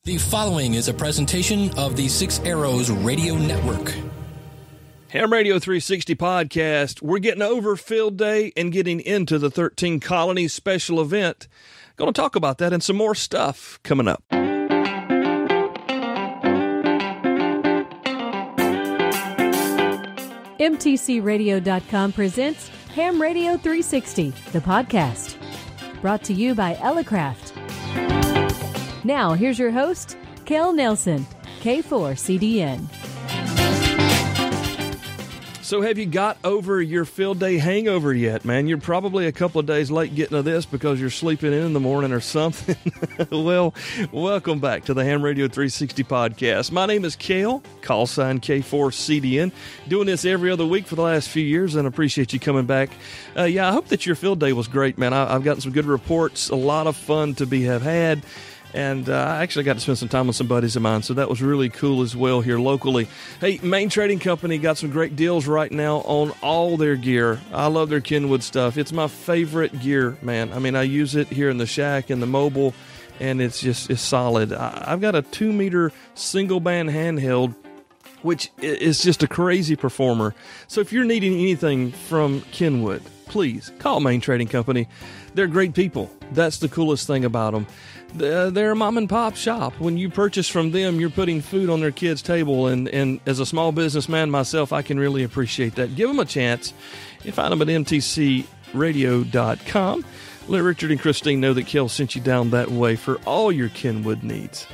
The following is a presentation of the Six Arrows Radio Network. Ham Radio 360 podcast. We're getting over Field Day and getting into the 13 Colonies Special Event. Going to talk about that and some more stuff coming up. MTCRadio.com presents Ham Radio 360, the podcast. Brought to you by Ellicraft. Now, here's your host, Kel Nelson, K4CDN. So have you got over your Field Day hangover yet, man? You're probably a couple of days late getting to this because you're sleeping in the morning or something. Well, welcome back to the Ham Radio 360 podcast. My name is Kel, call sign K4CDN. Doing this every other week for the last few years, and appreciate you coming back. I hope that your Field Day was great, man. I've gotten some good reports, a lot of fun to have had. And I actually got to spend some time with some buddies of mine, so that was really cool as well here locally. Hey, Main Trading Company got some great deals right now on all their gear. I love their Kenwood stuff. It's my favorite gear, man. I mean, I use it here in the shack and the mobile, and it's solid. I've got a 2-meter single-band handheld, which is just a crazy performer. So if you're needing anything from Kenwood, please call Main Trading Company. They're great people. That's the coolest thing about them. They're a mom and pop shop. When you purchase from them, you're putting food on their kids' table. And as a small businessman myself, I can really appreciate that. Give them a chance. You find them at mtcradio.com. Let Richard and Christine know that Kel sent you down that way for all your Kenwood needs.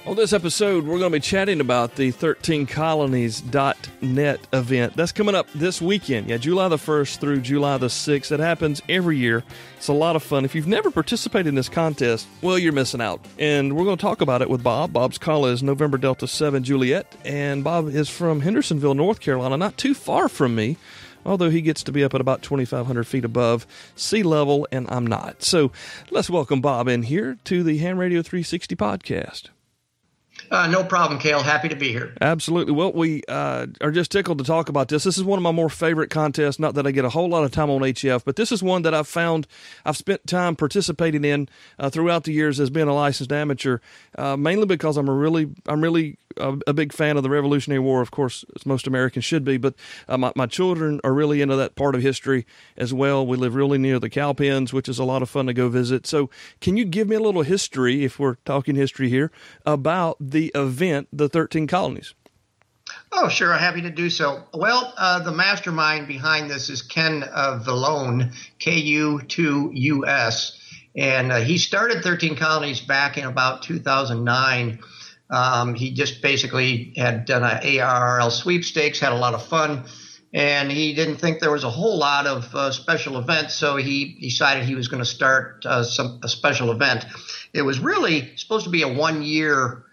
On this episode, we're going to be chatting about the 13colonies.net event. That's coming up this weekend. Yeah, July the 1st through July the 6th. It happens every year. It's a lot of fun. If you've never participated in this contest, well, you're missing out. And we're going to talk about it with Bob. Bob's call is November Delta 7 Juliet. And Bob is from Hendersonville, North Carolina, not too far from me, although he gets to be up at about 2,500 feet above sea level, and I'm not. So let's welcome Bob in here to the Ham Radio 360 podcast. No problem, Cale. Happy to be here. Absolutely. Well, we are just tickled to talk about this. This is one of my more favorite contests. Not that I get a whole lot of time on HF, but this is one that I've spent time participating in throughout the years as being a licensed amateur, mainly because I'm really a big fan of the Revolutionary War, of course, as most Americans should be, but my children are really into that part of history as well. We live really near the cow pens, which is a lot of fun to go visit. So can you give me a little history, if we're talking history here, about the event, the 13 Colonies? Oh, sure. I'm happy to do so. Well, the mastermind behind this is Ken Vallone, KU2US, and he started 13 Colonies back in about 2009. He just basically had done an ARRL sweepstakes, had a lot of fun, and he didn't think there was a whole lot of special events, so he decided he was going to start a special event. It was really supposed to be a one-year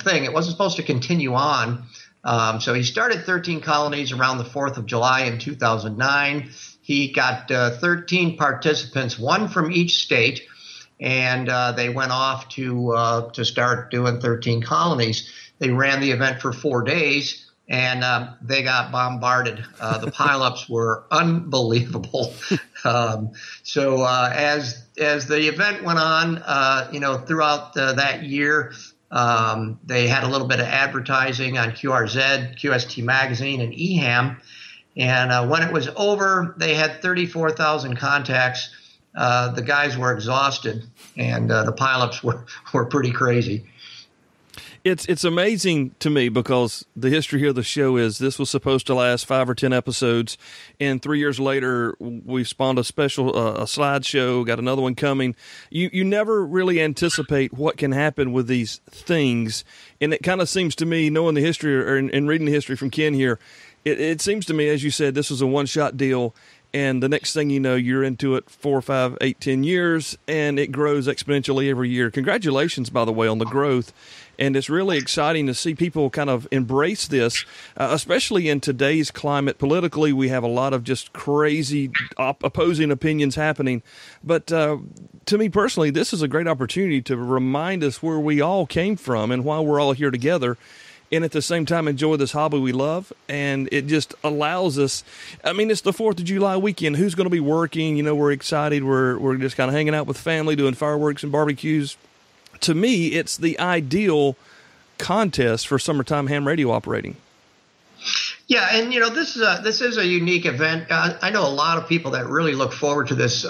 thing. It wasn't supposed to continue on. So he started 13 Colonies around the 4th of July in 2009. He got 13 participants, one from each state, and they went off to start doing 13 Colonies. They ran the event for 4 days, and they got bombarded. The pileups were unbelievable. So as the event went on, throughout that year, they had a little bit of advertising on QRZ, QST Magazine, and EHAM. And when it was over, they had 34,000 contacts. The guys were exhausted, and the pileups were pretty crazy. It's amazing to me because the history here of the show is this was supposed to last 5 or 10 episodes, and 3 years later we spawned a special a slideshow, got another one coming. You never really anticipate what can happen with these things, and it kind of seems to me, knowing the history and reading the history from Ken here, it seems to me, as you said, this was a one-shot deal. And the next thing you know, you're into it 4, 5, 8, 10 years, and it grows exponentially every year. Congratulations, by the way, on the growth. And it's really exciting to see people kind of embrace this, especially in today's climate. Politically, we have a lot of just crazy opposing opinions happening. But to me personally, this is a great opportunity to remind us where we all came from and why we're all here together. And at the same time, enjoy this hobby we love. And it just allows us, I mean, it's the 4th of July weekend. Who's going to be working? You know, we're excited. We're just kind of hanging out with family, doing fireworks and barbecues. to me, it's the ideal contest for summertime ham radio operating. Yeah, and this is a unique event. I know a lot of people that really look forward to this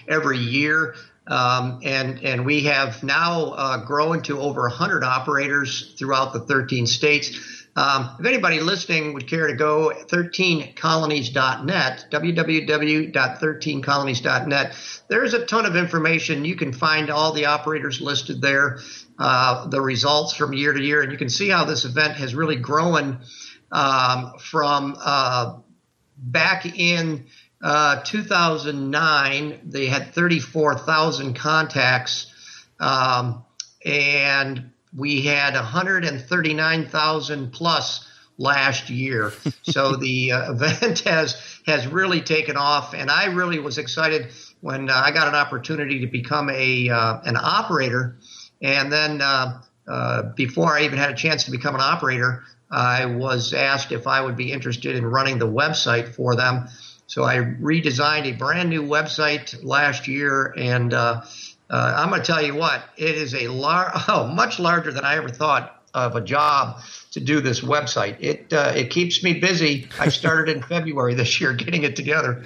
every year, and we have now grown to over 100 operators throughout the 13 states. If anybody listening would care to go, 13colonies.net, www.13colonies.net. There's a ton of information. You can find all the operators listed there, the results from year to year, and you can see how this event has really grown from back in 2009. They had 34,000 contacts, and we had 139,000 plus last year. So the event has really taken off, and I really was excited when I got an opportunity to become an operator. And then before I even had a chance to become an operator, I was asked if I would be interested in running the website for them. So I redesigned a brand new website last year, and I'm going to tell you what, it is much larger than I ever thought of a job to do this website. It keeps me busy. I started in February this year getting it together.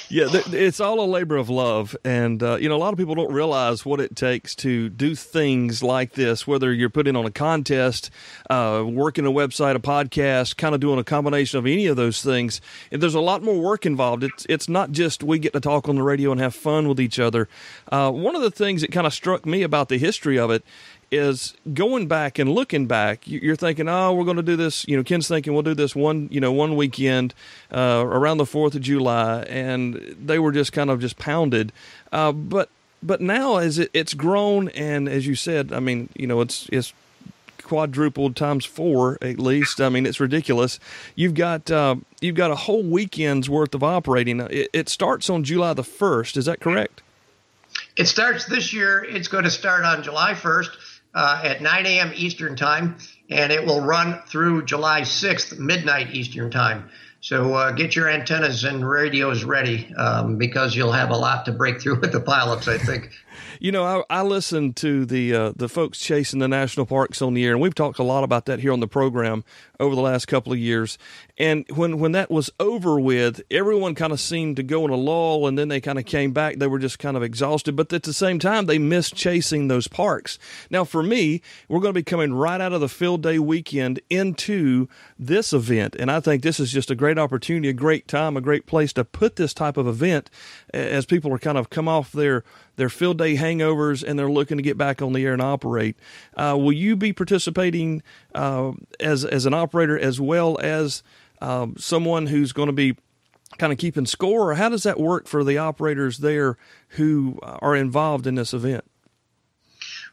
Yeah, it's all a labor of love, and a lot of people don't realize what it takes to do things like this, whether you're putting on a contest, working a website, a podcast, kind of doing a combination of any of those things. And there's a lot more work involved. It's not just we get to talk on the radio and have fun with each other. One of the things that kind of struck me about the history of it is going back and looking back. You're thinking, oh, we're going to do this. Ken's thinking we'll do this one weekend around the 4th of July, and they were just kind of pounded. But now as it's grown, and as you said, I mean, it's quadrupled times 4 at least. I mean, it's ridiculous. You've got a whole weekend's worth of operating. It starts on July the 1st. Is that correct? It starts this year. It's going to start on July 1st. At 9 a.m. Eastern Time, and it will run through July 6th, midnight Eastern Time. So get your antennas and radios ready because you'll have a lot to break through with the pilots, I think. I listen to the folks chasing the national parks on the air, and we've talked a lot about that here on the program over the last couple of years. And when that was over with, everyone kind of seemed to go in a lull, and then they kind of came back. They were just kind of exhausted, but at the same time, they missed chasing those parks. Now, for me, we're going to be coming right out of the field day weekend into this event, and I think this is just a great opportunity, a great time, a great place to put this type of event as people are kind of come off their field day hangovers and they're looking to get back on the air and operate. Will you be participating as an operator as well as someone who's going to be kind of keeping score, or how does that work for the operators there who are involved in this event?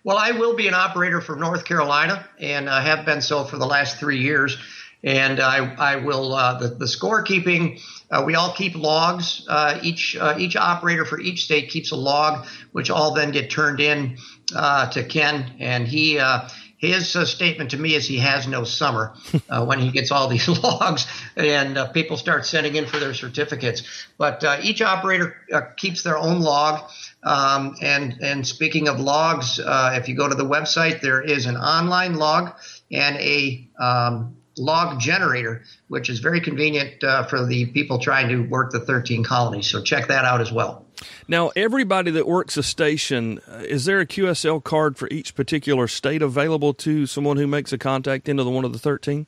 Well, I will be an operator for North Carolina, and I have been so for the last 3 years. And I will the scorekeeping. We all keep logs. Each operator for each state keeps a log, which all then get turned in to Ken. And his statement to me is he has no summer when he gets all these logs, and people start sending in for their certificates. But each operator keeps their own log. And speaking of logs, if you go to the website, there is an online log and a log generator, which is very convenient for the people trying to work the 13 colonies. So check that out as well. Now, everybody that works a station, is there a QSL card for each particular state available to someone who makes a contact into one of the 13?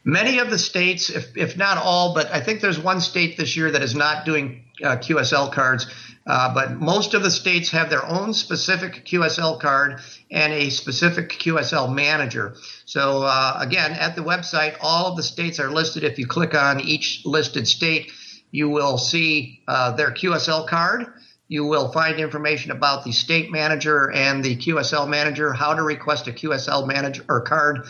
Many of the states, if not all, but I think there's one state this year that is not doing QSL cards. But most of the states have their own specific QSL card and a specific QSL manager. So, again, at the website, all of the states are listed. If you click on each listed state, you will see their QSL card. You will find information about the state manager and the QSL manager, how to request a QSL manager or card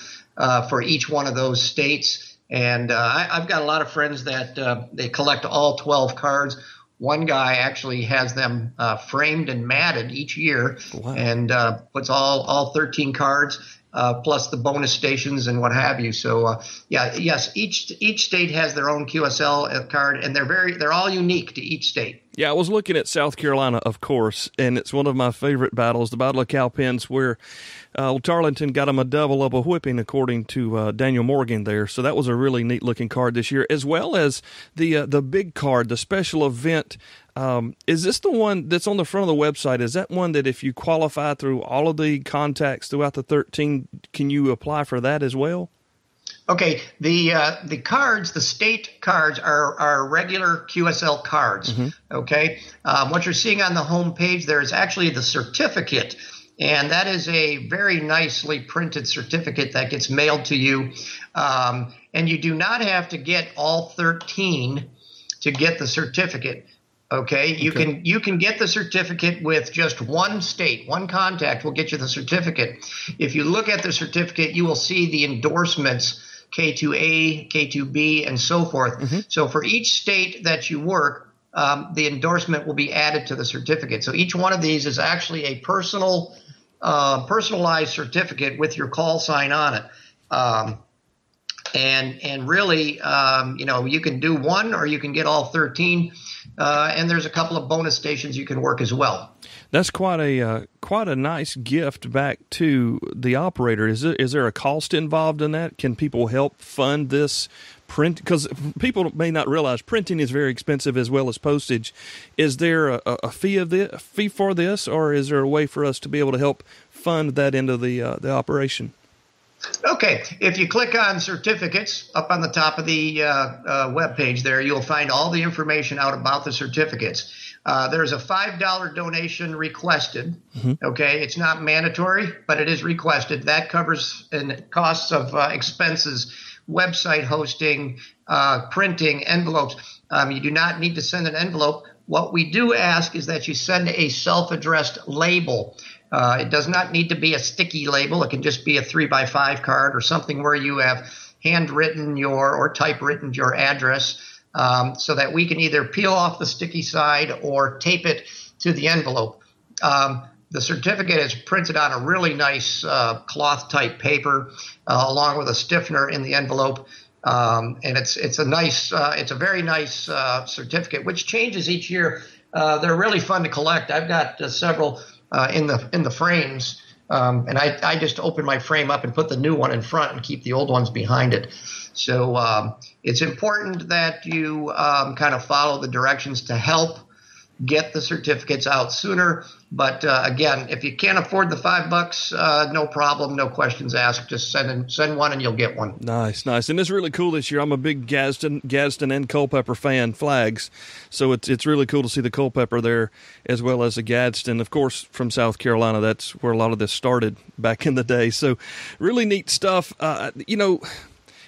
for each one of those states. And I've got a lot of friends that they collect all 12 cards. One guy actually has them framed and matted each year. Wow. And puts all 13 cards. plus the bonus stations and what have you. So yes, each state has their own QSL card, and they're all unique to each state. Yeah, I was looking at South Carolina, of course, and it's one of my favorite battles, the Battle of Cowpens, where old Tarleton got him a double of a whipping, according to Daniel Morgan there. So that was a really neat-looking card this year, as well as the big card, the special event. Is this the one that's on the front of the website? Is that one that if you qualify through all of the contacts throughout the 13, can you apply for that as well? Okay, the cards, the state cards are regular QSL cards. Mm-hmm. Okay, what you're seeing on the home page there is actually the certificate, and that is a very nicely printed certificate that gets mailed to you. And you do not have to get all 13 to get the certificate. Okay, you can get the certificate with just one state. One contact will get you the certificate. If you look at the certificate, you will see the endorsements, K2A, K2B, and so forth. Mm-hmm. So for each state that you work, the endorsement will be added to the certificate. So each one of these is actually a personalized certificate with your call sign on it. And really, you can do one or you can get all 13. And there's a couple of bonus stations you can work as well. That's quite a nice gift back to the operator. Is there a cost involved in that? Can people help fund this print? Because people may not realize printing is very expensive as well as postage. Is there a fee for this, or is there a way for us to be able to help fund that end of the operation? Okay, if you click on certificates up on the top of the web page there, you'll find all the information out about the certificates. There's a $5 donation requested. Mm-hmm. Okay, it's not mandatory, but it is requested. That covers costs of expenses, website hosting, printing, envelopes. You do not need to send an envelope. What we do ask is that you send a self-addressed label. It does not need to be a sticky label. It can just be a 3x5 card or something where you have handwritten or typewritten your address, so that we can either peel off the sticky side or tape it to the envelope. The certificate is printed on a really nice cloth type paper, along with a stiffener in the envelope. And it's a very nice certificate, which changes each year. They're really fun to collect. I've got several in the frames, and I just open my frame up and put the new one in front and keep the old ones behind it. So it's important that you kind of follow the directions to help get the certificates out sooner. But again, if you can't afford the $5, no problem, no questions asked. Just send one and you'll get one. Nice. And it's really cool this year. I'm a big Gadsden and Culpeper fan, flags. So it's really cool to see the Culpeper there as well as the Gadsden. Of course, from South Carolina, that's where a lot of this started back in the day. So really neat stuff.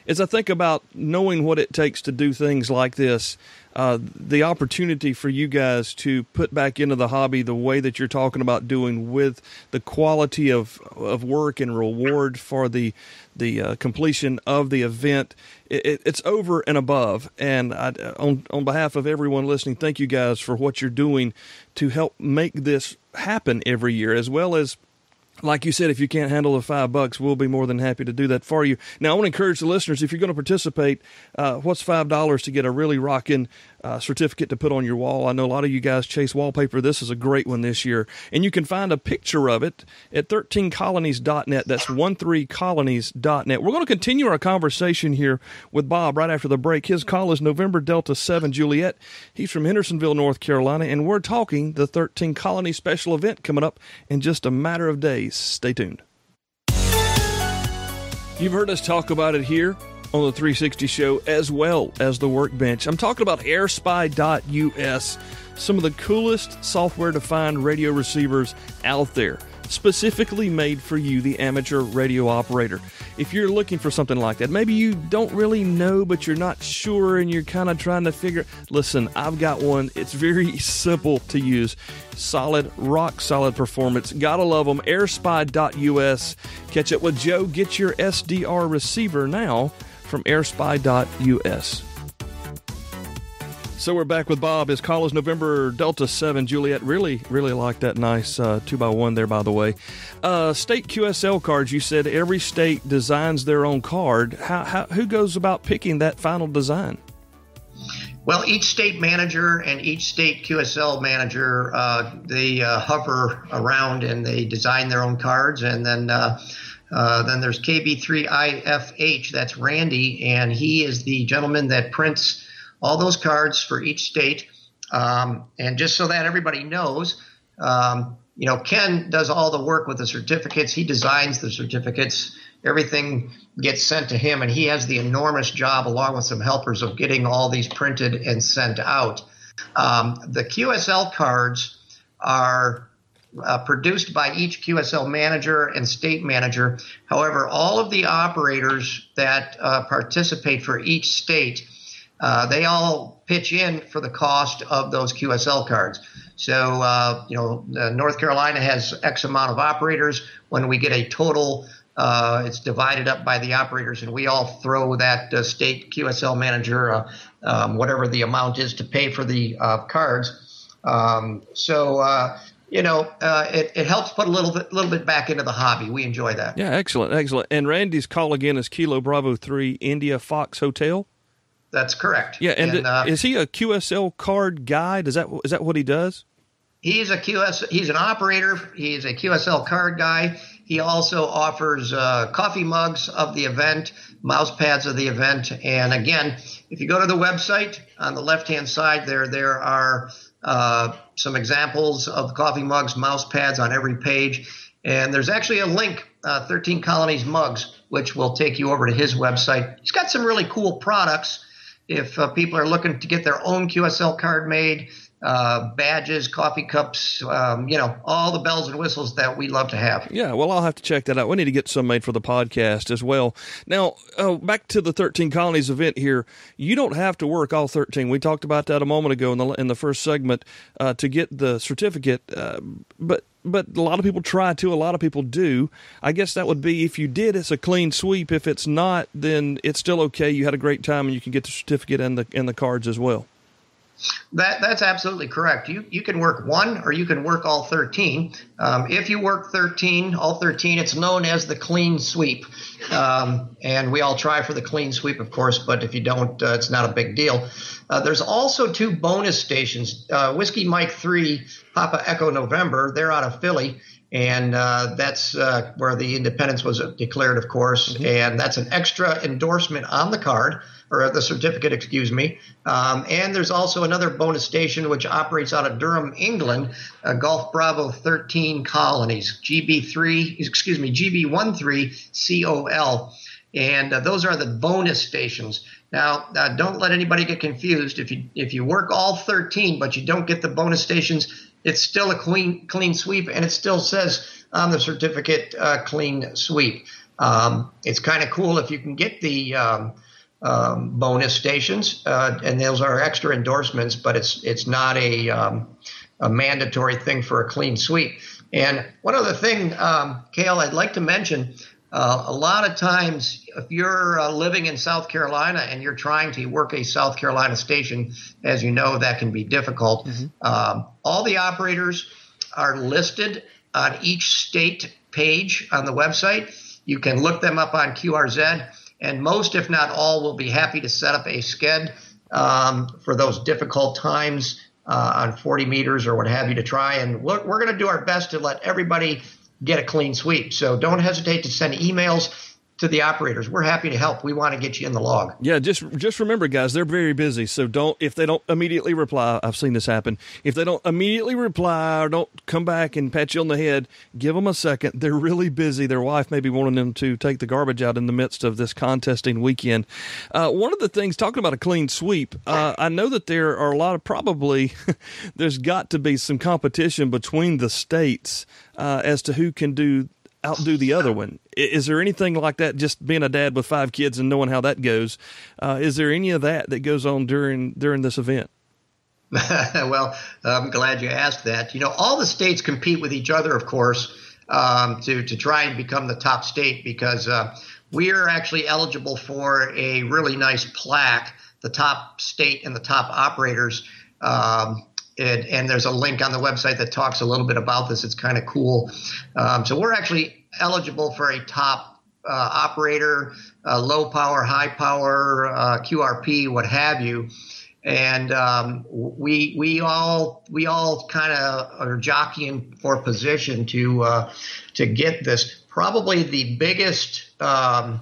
As I think about knowing what it takes to do things like this, the opportunity for you guys to put back into the hobby the way that you're talking about doing, with the quality of work and reward for the completion of the event, it's over and above. And on behalf of everyone listening, thank you guys for what you're doing to help make this happen every year, as well as, like you said, if you can't handle the $5, we'll be more than happy to do that for you. Now, I want to encourage the listeners, if you're going to participate, what's $5 to get a really rocking certificate to put on your wall? I know a lot of you guys chase wallpaper. This is a great one this year. And you can find a picture of it at 13colonies.net. That's 13colonies.net. We're going to continue our conversation here with Bob right after the break. His call is November Delta 7 Juliet. He's from Hendersonville, North Carolina, and we're talking the 13 Colonies Special Event coming up in just a matter of days. Stay tuned. You've heard us talk about it here on the 360 show, as well as the Workbench. I'm talking about airspy.us, some of the coolest software-defined radio receivers out there, specifically made for you, the amateur radio operator. If you're looking for something like that, maybe you don't really know, but you're not sure and you're kind of trying to figure, listen, I've got one. It's very simple to use. Solid, rock solid performance. Gotta love them. airspy.us. Catch up with Joe. Get your SDR receiver now from airspy.us. So we're back with Bob. His call is November Delta 7 Juliet. Really like that nice 2x1 there, by the way. State QSL cards, you said every state designs their own card. Who goes about picking that final design? Well, each state manager and each state QSL manager, they hover around and they design their own cards. And then there's KB3IFH, that's Randy, and he is the gentleman that prints all those cards for each state. And just so that everybody knows, Ken does all the work with the certificates. He designs the certificates. Everything gets sent to him, and he has the enormous job, along with some helpers, of getting all these printed and sent out. The QSL cards are produced by each QSL manager and state manager. However, all of the operators that participate for each state, they all pitch in for the cost of those QSL cards. So, North Carolina has X amount of operators. When we get a total, it's divided up by the operators, and we all throw that state QSL manager whatever the amount is to pay for the cards. It helps put a little bit back into the hobby. We enjoy that. Yeah, excellent. And Randy's call again is Kilo Bravo 3 India Fox Hotel. That's correct. Yeah, and is he a QSL card guy? Is that what he does? He's an operator. He's a QSL card guy. He also offers coffee mugs of the event, mouse pads of the event. And again, if you go to the website, on the left-hand side there are some examples of coffee mugs, mouse pads on every page. And there's actually a link, 13 Colonies mugs, which will take you over to his website. He's got some really cool products. If people are looking to get their own QSL card made, badges, coffee cups, all the bells and whistles that we love to have. Yeah, well, I'll have to check that out. We need to get some made for the podcast as well. Now, back to the 13 Colonies event here. You don't have to work all 13. We talked about that a moment ago in the first segment to get the certificate, but a lot of people try to. A lot of people do. I guess that would be, if you did, it's a clean sweep. If it's not, then it's still okay. You had a great time, and you can get the certificate and the cards as well. That's absolutely correct. You can work one, or you can work all 13. If you work all 13, it's known as the clean sweep. And we all try for the clean sweep, of course, but if you don't, it's not a big deal. There's also 2 bonus stations. Whiskey Mike 3, Papa Echo November, they're out of Philly. And that's where the independence was declared, of course. Mm-hmm. And that's an extra endorsement on the card, or the certificate, excuse me. And there's also another bonus station which operates out of Durham, England, Golf Bravo 13 Colonies, GB13 COL. And those are the bonus stations. Now, don't let anybody get confused. If you work all 13 but you don't get the bonus stations, it's still a clean sweep, and it still says on the certificate clean sweep. It's kind of cool if you can get the bonus stations, and those are extra endorsements, but it's not a mandatory thing for a clean sweep. And one other thing, Cale, I'd like to mention, a lot of times if you're living in South Carolina and you're trying to work a South Carolina station, as you know, that can be difficult. Mm-hmm. All the operators are listed on each state page on the website. You can look them up on QRZ, and most, if not all, will be happy to set up a sked for those difficult times on 40 meters or what have you to try. And we're going to do our best to let everybody get a clean sweep. So don't hesitate to send emails to the operators. We're happy to help. We want to get you in the log. Yeah, just remember, guys, they're very busy. So if they don't immediately reply, I've seen this happen. If they don't immediately reply or don't come back and pat you on the head, give them a second. They're really busy. Their wife may be wanting them to take the garbage out in the midst of this contesting weekend. One of the things, talking about a clean sweep, I know that there are a lot of there's got to be some competition between the states as to who can outdo the other one. Is there anything like that, just being a dad with 5 kids and knowing how that goes? Is there any of that goes on during this event? Well, I'm glad you asked that. All the states compete with each other, of course, to try and become the top state, because we are actually eligible for a really nice plaque the top state and the top operators. And there's a link on the website that talks a little bit about this. It's kind of cool. So we're actually eligible for a top operator, low power, high power, QRP, what have you. And we all kind of are jockeying for position to get this. Probably the biggest not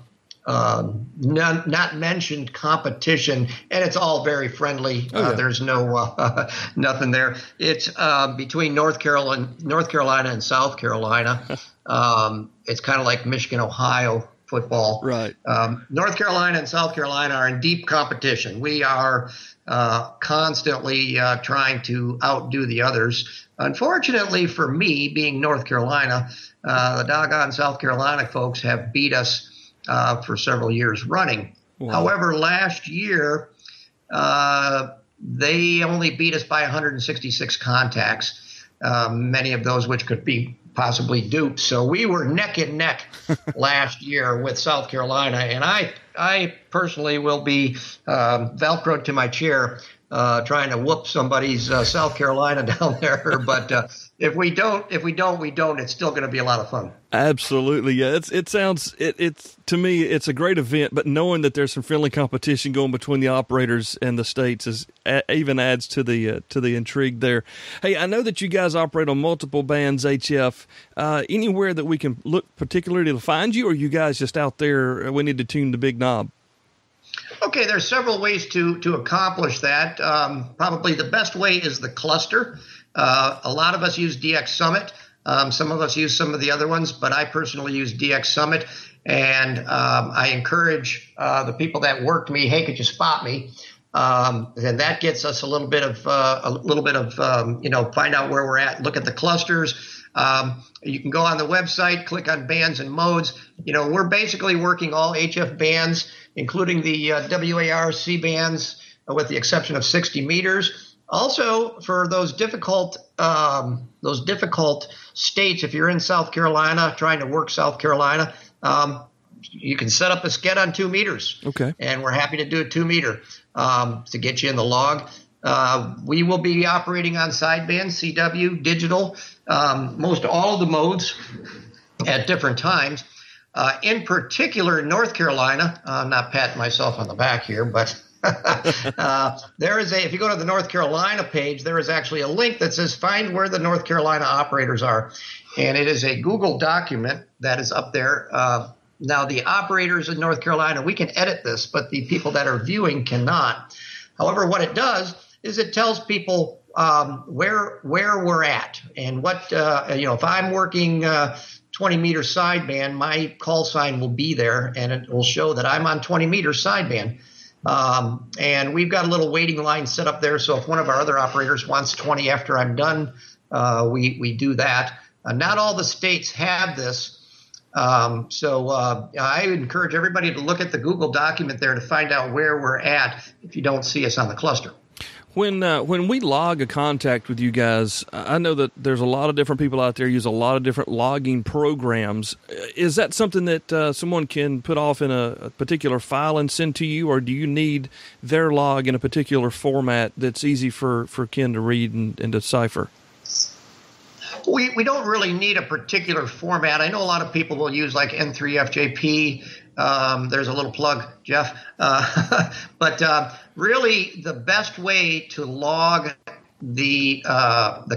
mentioned competition, and it's all very friendly. There's no nothing there. It's between North Carolina and South Carolina. It's kind of like Michigan, Ohio football. Right. North Carolina and South Carolina are in deep competition. We are constantly trying to outdo the others. Unfortunately for me, being North Carolina, the doggone South Carolina folks have beat us for several years running. Wow. However, last year, they only beat us by 166 contacts, many of those which could be possibly dupes. So we were neck and neck last year with South Carolina, and I personally will be Velcroed to my chair trying to whoop somebody's South Carolina down there. But if we don't, it's still going to be a lot of fun. Absolutely. Yeah. It's to me, it's a great event, but knowing that there's some friendly competition going between the operators and the states even adds to the intrigue there. Hey, I know that you guys operate on multiple bands, HF. Anywhere that we can look particularly to find you, or are you guys just out there, we need to tune the big knob? Okay, there's several ways to accomplish that. Probably the best way is the cluster. A lot of us use DX Summit. Some of us use some of the other ones, but I personally use DX Summit. And I encourage the people that work me, hey, could you spot me? And that gets us a little bit of find out where we're at, look at the clusters. You can go on the website, click on bands and modes. We're basically working all HF bands, including the WARC bands, with the exception of 60 meters. Also, for those difficult states, if you're in South Carolina trying to work South Carolina, you can set up a sked on 2 meters. Okay. And we're happy to do a 2 meter to get you in the log. We will be operating on sideband, CW, digital, most all of the modes at different times. In particular, in North Carolina, I'm not patting myself on the back here, but if you go to the North Carolina page, there is actually a link that says find where the North Carolina operators are. And it is a Google document that is up there. Now, the operators in North Carolina, we can edit this, but the people that are viewing cannot. However, what it does is it tells people where we're at and what, if I'm working 20 meter sideband, my call sign will be there and it will show that I'm on 20 meter sideband. And we've got a little waiting line set up there. So if one of our other operators wants 20 after I'm done, we do that. Not all the states have this. So I would encourage everybody to look at the Google document there to find out where we're at if you don't see us on the cluster. When we log a contact with you guys, I know that there's a lot of different people out there use a lot of different logging programs. Is that something that someone can put off in a particular file and send to you, or do you need their log in a particular format that's easy for Ken to read and decipher? We don't really need a particular format. I know a lot of people will use like N3FJP. There's a little plug, Jeff. But really the best way to log the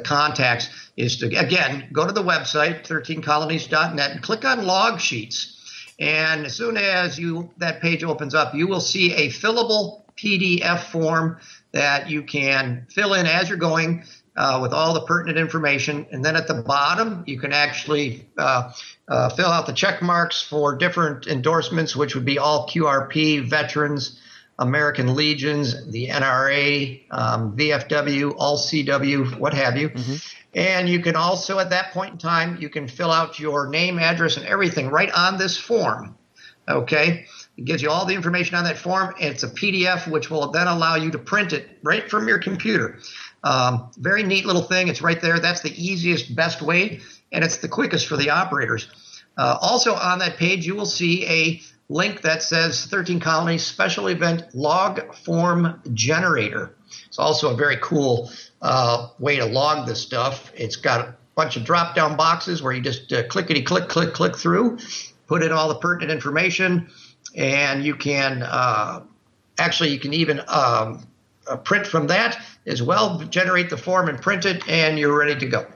contacts is to, again, go to the website, 13colonies.net, and click on log sheets. And as soon as that page opens up, you will see a fillable PDF form that you can fill in as you're going with all the pertinent information. And then at the bottom, you can actually fill out the check marks for different endorsements, which would be all QRP, veterans, American Legions, the NRA, VFW, all CW, what have you. Mm-hmm. And you can also, at that point in time, you can fill out your name, address, and everything right on this form. Okay? It gives you all the information on that form. And it's a PDF, which will then allow you to print it right from your computer. Very neat little thing. It's right there. That's the easiest, best way, and it's the quickest for the operators. Also on that page, you will see a link that says 13 Colonies Special Event Log Form Generator. It's also a very cool way to log this stuff. It's got a bunch of drop-down boxes where you just click through, put in all the pertinent information, and you can you can even print from that as well, generate the form and print it, and you're ready to go.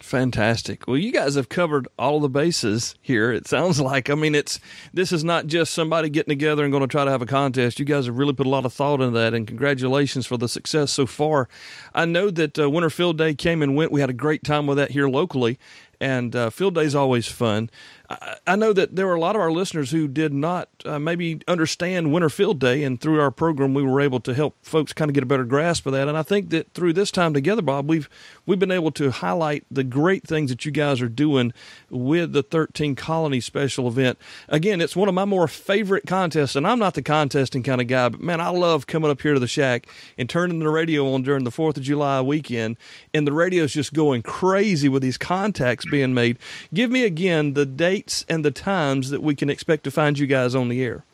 Fantastic. Well, you guys have covered all the bases here. It sounds like, this is not just somebody getting together and going to try to have a contest. You guys have really put a lot of thought into that, and congratulations for the success so far. I know that Winter Field Day came and went. We had a great time with that here locally, and Field Day is always fun. I know that there were a lot of our listeners who did not maybe understand Winter Field Day, and through our program we were able to help folks kind of get a better grasp of that. And I think that through this time together, Bob, we've been able to highlight the great things that you guys are doing with the 13 Colonies Special Event. Again, it's one of my more favorite contests, and I'm not the contesting kind of guy, but man, I love coming up here to the shack and turning the radio on during the 4th of July weekend, and the radio's just going crazy with these contacts being made. Give me again the dates and the times that we can expect to find you guys on the air.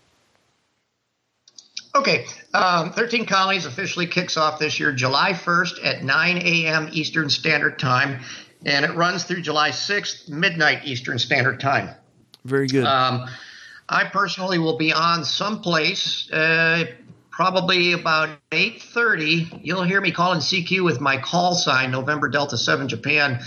Okay. 13 Colonies officially kicks off this year July 1st at 9 a.m. Eastern Standard Time, and it runs through July 6th, midnight Eastern Standard Time. Very good. I personally will be on someplace, probably about 8:30. You'll hear me calling CQ with my call sign, November Delta 7 Japan,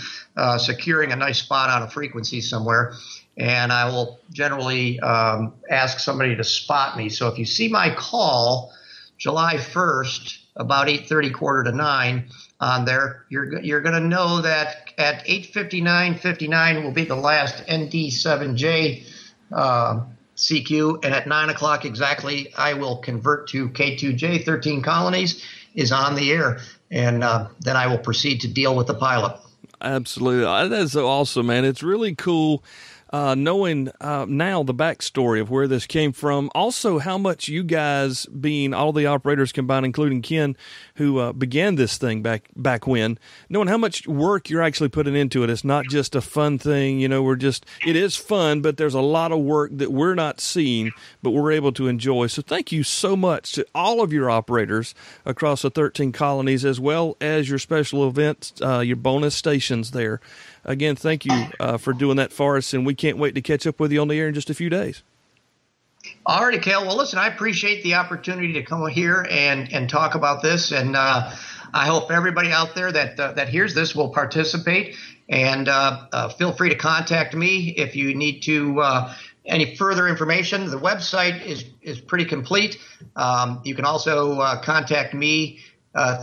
securing a nice spot on a frequency somewhere. And I will generally ask somebody to spot me. So if you see my call July 1st, about 8:30, 8:45 on there, you're going to know that at 8:59 will be the last ND7J CQ, and at 9 o'clock exactly, I will convert to K2J. 13 Colonies is on the air, and then I will proceed to deal with the pilot. Absolutely. That's so awesome, man. It's really cool knowing now the backstory of where this came from. Also, how much you guys, being all the operators combined, including Ken, who began this thing back when, knowing how much work you're actually putting into it. It's not just a fun thing. It is fun, but there's a lot of work that we're not seeing, but we're able to enjoy. So thank you so much to all of your operators across the 13 Colonies, as well as your special events, your bonus stations there. Again, thank you for doing that for us, and we can't wait to catch up with you on the air in just a few days. All righty, Cale. Well, listen, I appreciate the opportunity to come here and talk about this, and I hope everybody out there that hears this will participate. And feel free to contact me if you need to any further information. The website is pretty complete. You can also contact me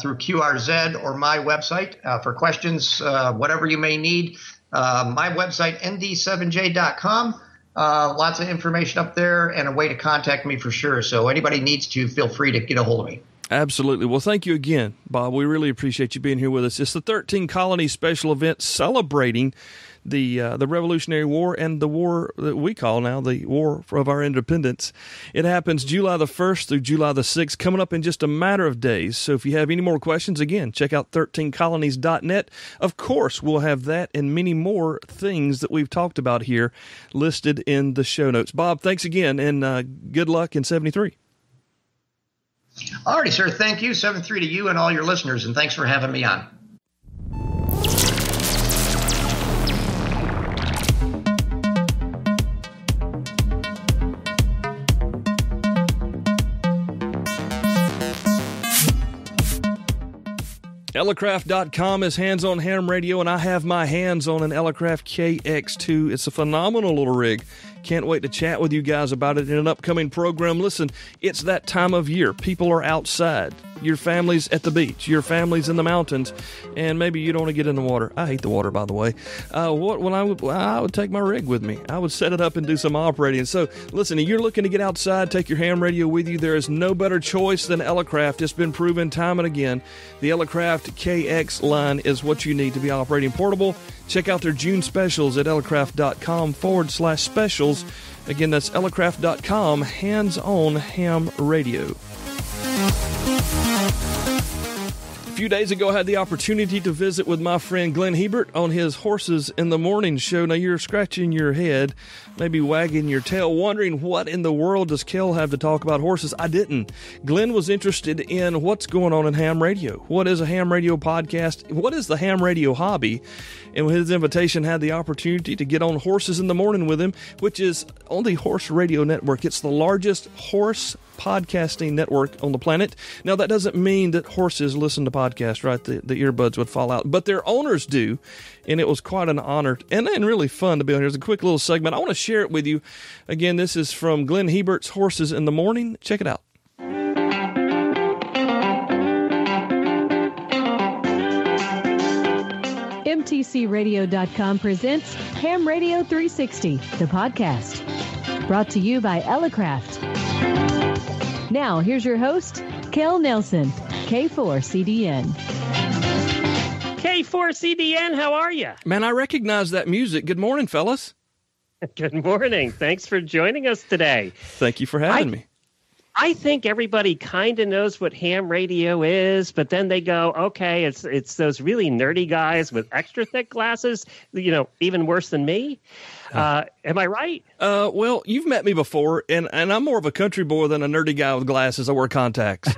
through QRZ or my website for questions, whatever you may need. My website, nd7j.com. Lots of information up there and a way to contact me for sure. So anybody needs to, feel free to get a hold of me. Absolutely. Well, thank you again, Bob. We really appreciate you being here with us. It's the 13 Colonies Special Event celebrating the Revolutionary War and the war that we call now the War of our Independence. It happens July the 1st through July the 6th, coming up in just a matter of days. So if you have any more questions, again, check out 13colonies.net. Of course, we'll have that and many more things that we've talked about here listed in the show notes. Bob, thanks again, and good luck in 73. All righty, sir. Thank you. 7-3 to you and all your listeners, and thanks for having me on. Elecraft.com is Hands on Ham Radio, and I have my hands on an Elecraft KX2. It's a phenomenal little rig. Can't wait to chat with you guys about it in an upcoming program. Listen, it's that time of year. People are outside. Your family's at the beach. Your family's in the mountains. And maybe you don't want to get in the water. I hate the water, by the way. I would take my rig with me. I would set it up and do some operating. So, listen, if you're looking to get outside, take your ham radio with you, there is no better choice than Elecraft. It's been proven time and again. The Elecraft KX line is what you need to be operating portable. Check out their June specials at elecraft.com/specials. Again, that's elecraft.com, Hands on Ham Radio. A few days ago, I had the opportunity to visit with my friend Glenn Hebert on his Horses in the Morning show. Now, you're scratching your head, maybe wagging your tail, wondering what in the world does Kel have to talk about horses? I didn't. Glenn was interested in what's going on in ham radio. What is a ham radio podcast? What is the ham radio hobby? And with his invitation, had the opportunity to get on Horses in the Morning with him, which is on the Horse Radio Network. It's the largest horse podcasting network on the planet. Now, that doesn't mean that horses listen to podcasts, right? The earbuds would fall out, but their owners do, and it was quite an honor and really fun to be on here. Here's a quick little segment. I want to share it with you. Again, this is from Glenn Hebert's Horses in the Morning. Check it out. MTCRadio.com presents Ham Radio 360, the podcast. Brought to you by Elecraft. Now, here's your host, Kel Nelson, K4CDN. K4CDN, how are you? Man, I recognize that music. Good morning, fellas. Good morning. Thanks for joining us today. Thank you for having me. I think everybody kind of knows what ham radio is, but then they go, okay, it's those really nerdy guys with extra thick glasses, even worse than me. Am I right? Well, you've met me before, and I'm more of a country boy than a nerdy guy with glasses. I wear contacts.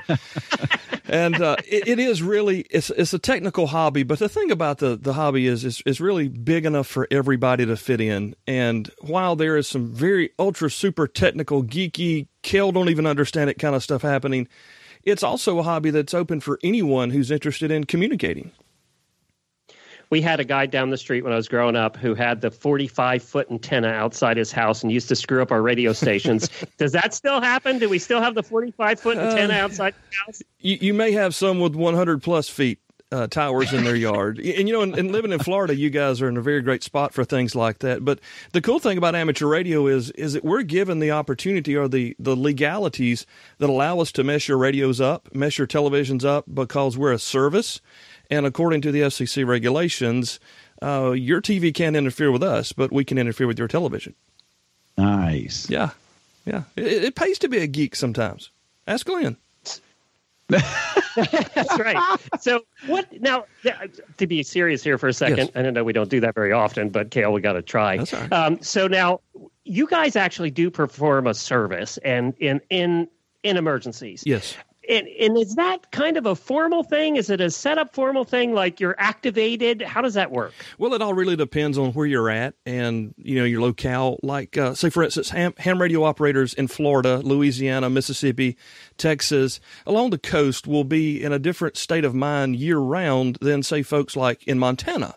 And it is really, it's a technical hobby, but the thing about the hobby is really big enough for everybody to fit in. And while there is some very ultra super technical, geeky, Kel don't even understand it kind of stuff happening, it's also a hobby that's open for anyone who's interested in communicating. We had a guy down the street when I was growing up who had the 45-foot antenna outside his house and used to screw up our radio stations. Does that still happen? Do we still have the 45-foot antenna outside the house? You may have some with 100-plus feet towers in their yard. And, and living in Florida, you guys are in a very great spot for things like that. But the cool thing about amateur radio is that we're given the opportunity or the legalities that allow us to mess your radios up, mess your televisions up, because we're a service. And according to the FCC regulations, your TV can't interfere with us, but we can interfere with your television. Nice. Yeah. It pays to be a geek sometimes. Ask Glenn. That's right. So what now, to be serious here for a second, yes. I know we don't do that very often, but Kel, we got to try. That's all right. So now you guys actually do perform a service and in emergencies. Yes. And is that kind of a formal thing? Is it a set-up formal thing, like you're activated? How does that work? Well, it all really depends on where you're at and, your locale. Like, say, for instance, ham radio operators in Florida, Louisiana, Mississippi, Texas, along the coast will be in a different state of mind year-round than, say, folks like in Montana.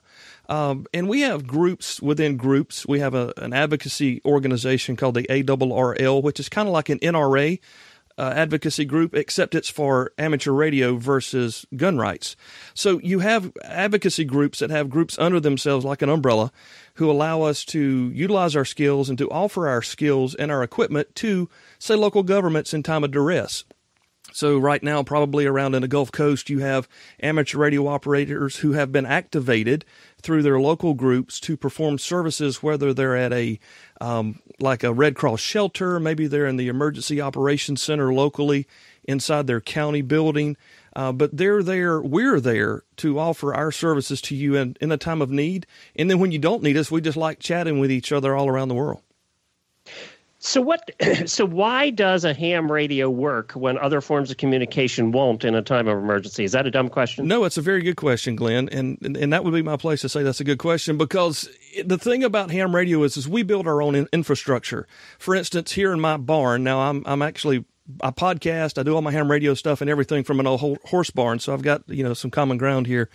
And we have groups within groups. We have an advocacy organization called the ARRL, which is kind of like an NRA advocacy group, except it's for amateur radio versus gun rights. So you have advocacy groups that have groups under themselves like an umbrella who allow us to utilize our skills and to offer our skills and our equipment to, say, local governments in time of duress. So right now, probably around in the Gulf Coast, you have amateur radio operators who have been activated through their local groups to perform services, whether they're at a like a Red Cross shelter, maybe they're in the emergency operations center locally inside their county building. But we're there to offer our services to you in a time of need. And then when you don't need us, we just like chatting with each other all around the world. So why does a ham radio work when other forms of communication won't in a time of emergency? Is that a dumb question? No, it's a very good question, Glenn. And that would be my place to say that's a good question, because the thing about ham radio is we build our own infrastructure. For instance, here in my barn, now I podcast, I do all my ham radio stuff and everything from an old horse barn. So I've got, some common ground here.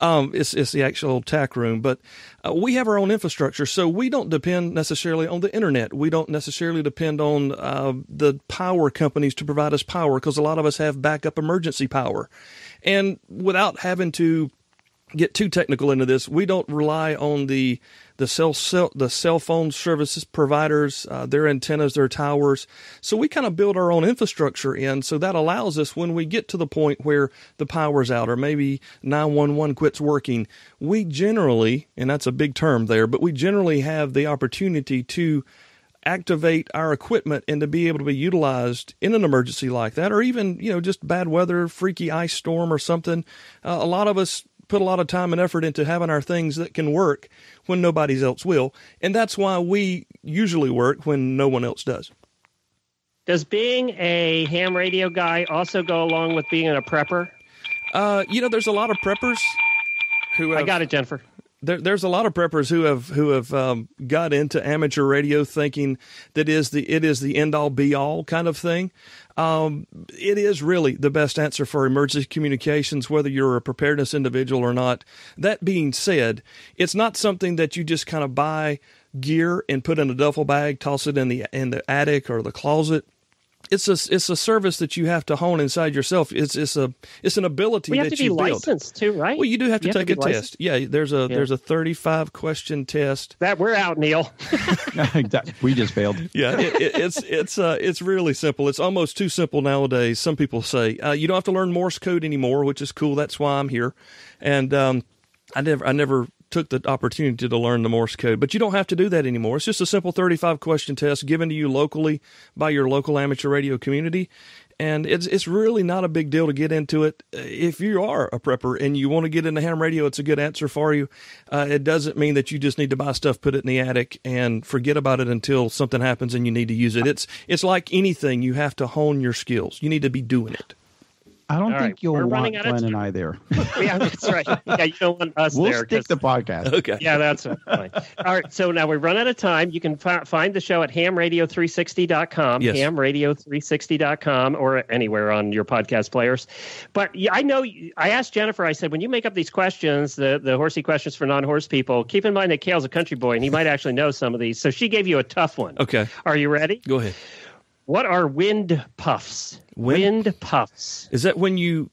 It's the actual tack room, but we have our own infrastructure. So we don't depend necessarily on the internet. We don't necessarily depend on the power companies to provide us power, because a lot of us have backup emergency power. And without having to get too technical into this, we don't rely on the cell phone services providers, their antennas, their towers. So we kind of build our own infrastructure in. So that allows us, when we get to the point where the power's out or maybe 911 quits working, we generally, and that's a big term there, but we generally have the opportunity to activate our equipment and to be able to be utilized in an emergency like that, or even, just bad weather, freaky ice storm or something. A lot of us put a lot of time and effort into having our things that can work when nobody else will. And that's why we usually work when no one else does. Does being a ham radio guy also go along with being a prepper? There's a lot of preppers who have, I got it, Jennifer. There's a lot of preppers who have got into amateur radio thinking that it is the end all be all kind of thing. It is really the best answer for emergency communications, whether you're a preparedness individual or not. That being said, it's not something that you just kind of buy gear and put in a duffel bag, toss it in the attic or the closet. It's a service that you have to hone inside yourself. It's an ability that you build. You have to be licensed too, right? Well, you do have to take a test. Yeah, there's a 35 question test. That we're out, Neil. We just failed. Yeah, it's really simple. It's almost too simple nowadays. Some people say you don't have to learn Morse code anymore, which is cool. That's why I'm here. And I never took the opportunity to learn the Morse code, but you don't have to do that anymore. It's just a simple 35 question test given to you locally by your local amateur radio community. And it's really not a big deal to get into it. If you are a prepper and you want to get into ham radio, it's a good answer for you. It doesn't mean that you just need to buy stuff, put it in the attic, and forget about it until something happens and you need to use it. It's like anything. You have to hone your skills. You need to be doing it. I don't think you'll want Glenn and I there. Yeah, that's right. Yeah, you don't want us there. We'll stick the podcast. Okay. Yeah, that's fine. All right, so now we've run out of time. You can find the show at hamradio360.com, yes. hamradio360.com, or anywhere on your podcast players. But I know, I asked Jennifer, I said, when you make up these questions, the horsey questions for non-horse people, keep in mind that Cale's a country boy, and he might actually know some of these. So she gave you a tough one. Okay. Are you ready? Go ahead. What are wind puffs? Wind puffs. Is that when you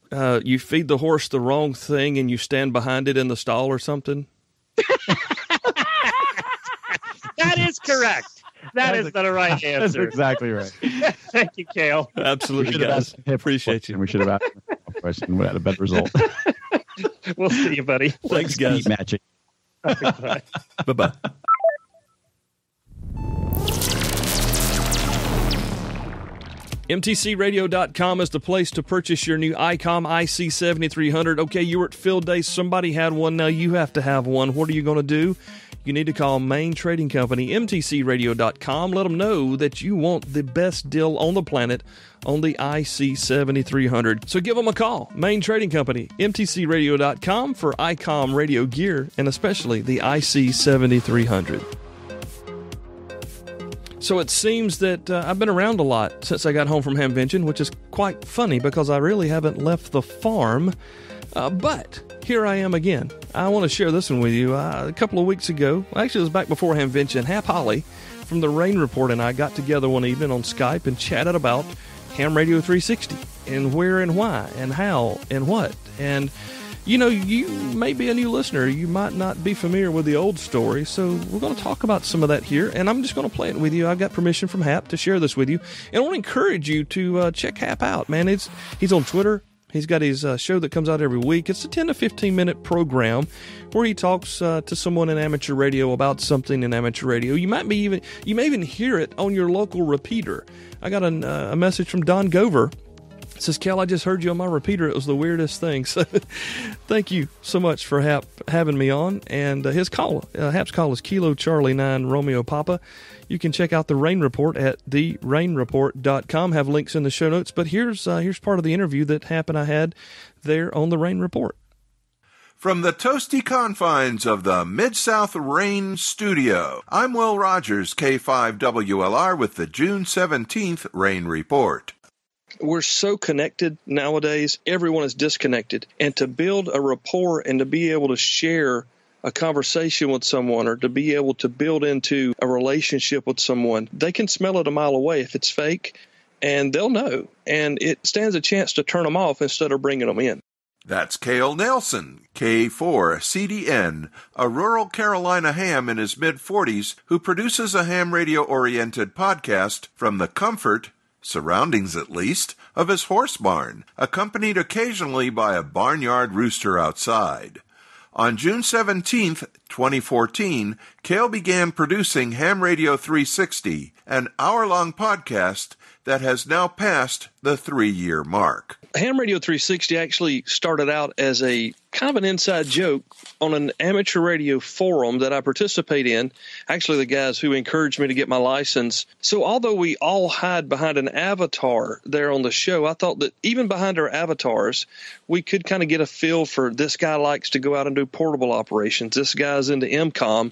feed the horse the wrong thing and you stand behind it in the stall or something? That is correct. That is the right answer. That's exactly right. Thank you, Cale. Absolutely, guys. Appreciate you. We should have asked a question. We had a better result. We'll see you, buddy. Thanks, guys. Keep matching. Bye-bye. MTCRadio.com is the place to purchase your new ICOM IC7300. Okay, you were at Field Day. Somebody had one. Now you have to have one. What are you going to do? You need to call Main Trading Company, MTCRadio.com. Let them know that you want the best deal on the planet on the IC7300. So give them a call. Main Trading Company, MTCRadio.com for ICOM radio gear, and especially the IC7300. So it seems that I've been around a lot since I got home from Hamvention, which is quite funny because I really haven't left the farm. But here I am again. I want to share this one with you. A couple of weeks ago, actually it was back before Hamvention, Hap Holly from the Rain Report and I got together one evening on Skype and chatted about Ham Radio 360 and where and why and how and what. And you may be a new listener. You might not be familiar with the old story, so we're going to talk about some of that here, and I'm just going to play it with you. I've got permission from Hap to share this with you, and I want to encourage you to check Hap out, man. He's on Twitter. He's got his show that comes out every week. It's a 10 to 15-minute program where he talks to someone in amateur radio about something in amateur radio. You may even hear it on your local repeater. I got a message from Don Gover. It says, Cal, I just heard you on my repeater. It was the weirdest thing. So thank you so much for Hap having me on. And Hap's call is Kilo Charlie 9 Romeo Papa. You can check out the Rain Report at therainreport.com. Have links in the show notes. But here's part of the interview that Hap and I had there on the Rain Report. From the toasty confines of the Mid-South Rain Studio, I'm Will Rogers, K5WLR, with the June 17th Rain Report. We're so connected nowadays. Everyone is disconnected. And to build a rapport and to be able to share a conversation with someone or to be able to build into a relationship with someone, they can smell it a mile away if it's fake, and they'll know. And it stands a chance to turn them off instead of bringing them in. That's Cale Nelson, K4CDN, a rural Carolina ham in his mid-40s who produces a ham radio-oriented podcast from the comfort, surroundings at least, of his horse barn, accompanied occasionally by a barnyard rooster outside. On June 17th, 2014, Cale began producing Ham Radio 360, an hour-long podcast that has now passed the 3-year mark. Ham Radio 360 actually started out as a kind of an inside joke on an amateur radio forum that I participate in. Actually, the guys who encouraged me to get my license. So although we all hide behind an avatar there on the show, I thought that even behind our avatars, we could kind of get a feel for this guy likes to go out and do portable operations. This guy's into MCOM.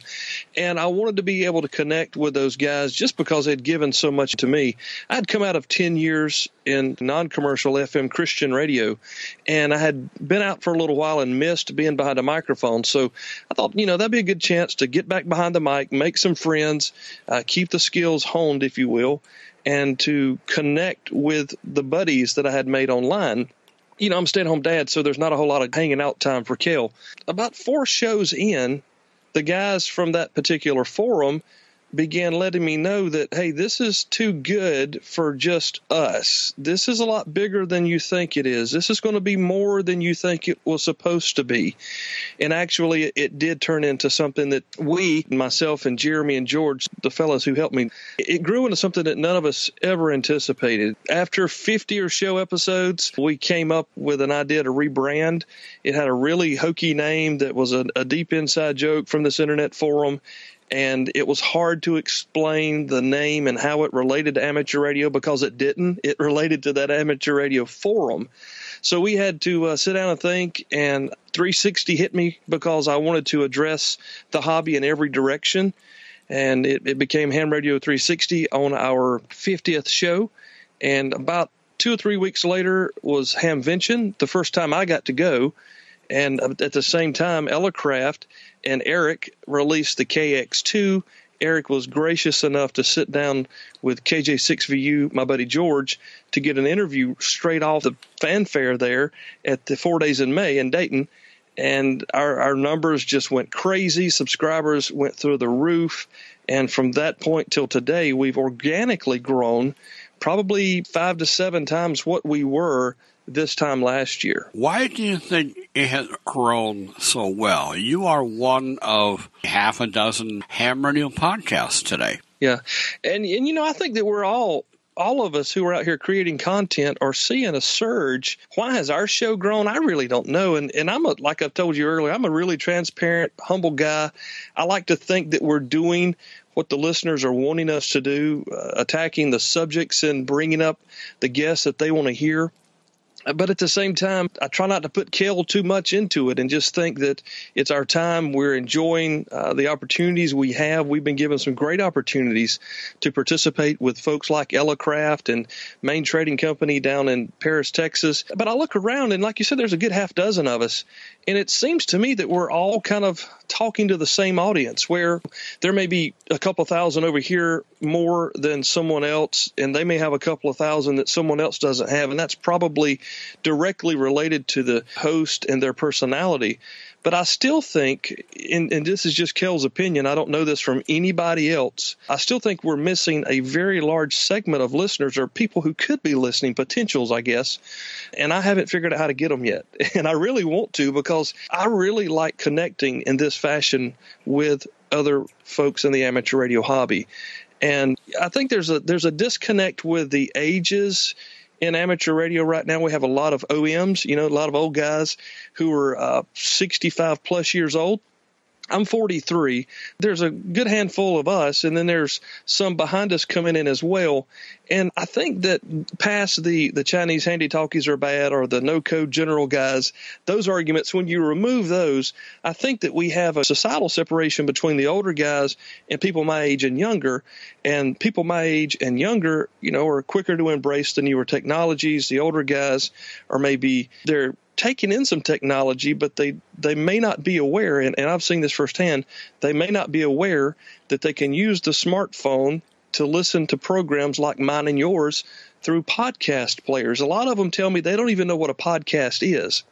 And I wanted to be able to connect with those guys just because they'd given so much to me. I'd come out of 10 years in non-commercial FM Christian radio, and I had been out for a little while and missed being behind a microphone. So I thought, that'd be a good chance to get back behind the mic, make some friends, keep the skills honed, if you will, and to connect with the buddies that I had made online. I'm a stay-at-home dad, so there's not a whole lot of hanging out time for Cale. About 4 shows in, the guys from that particular forum began letting me know that, hey, this is too good for just us. This is a lot bigger than you think it is. This is going to be more than you think it was supposed to be. And actually, it did turn into something that we, myself and Jeremy and George, the fellows who helped me, it grew into something that none of us ever anticipated. After 50 or so episodes, we came up with an idea to rebrand. It had a really hokey name that was a deep inside joke from this internet forum. And it was hard to explain the name and how it related to amateur radio because it didn't. It related to that amateur radio forum. So we had to sit down and think, and 360 hit me because I wanted to address the hobby in every direction. And it became Ham Radio 360 on our 50th show. And about 2 or 3 weeks later was Hamvention, the first time I got to go. And at the same time, Ellicraft and Eric released the KX2. Eric was gracious enough to sit down with KJ6VU, my buddy George, to get an interview straight off the fanfare there at the 4 Days in May in Dayton. And our numbers just went crazy. Subscribers went through the roof. And from that point till today, we've organically grown probably 5 to 7 times what we were this time last year. Why do you think it has grown so well? You are one of half a dozen ham radio podcasts today. Yeah. And I think that we're all of us who are out here creating content are seeing a surge. Why has our show grown? I really don't know. And I'm like I've told you earlier, I'm a really transparent, humble guy. I like to think that we're doing what the listeners are wanting us to do, attacking the subjects and bringing up the guests that they want to hear. But at the same time, I try not to put Cale too much into it and just think that it's our time. We're enjoying the opportunities we have. We've been given some great opportunities to participate with folks like Ellicraft and Main Trading Company down in Paris, Texas. But I look around, and like you said, there's a good half dozen of us. And it seems to me that we're all kind of talking to the same audience, where there may be a couple thousand over here more than someone else, and they may have a couple of thousand that someone else doesn't have. And that's probably directly related to the host and their personality. But I still think, and this is just Cale's opinion, I don't know this from anybody else, I still think we're missing a very large segment of listeners, or people who could be listening, potentials, I guess, and I haven't figured out how to get them yet. And I really want to, because I really like connecting in this fashion with other folks in the amateur radio hobby. And I think there's a disconnect with the ages. In amateur radio right now, we have a lot of OMs, a lot of old guys who are 65 plus years old. I'm 43. There's a good handful of us, and then there's some behind us coming in as well. And I think that past the Chinese handy talkies are bad, or the no-code general guys, those arguments, when you remove those, I think that we have a societal separation between the older guys and people my age and younger. And people my age and younger, are quicker to embrace the newer technologies. The older guys are they're taking in some technology, but they may not be aware, and I've seen this firsthand, they may not be aware that they can use the smartphone to listen to programs like mine and yours through podcast players. A lot of them tell me they don't even know what a podcast is.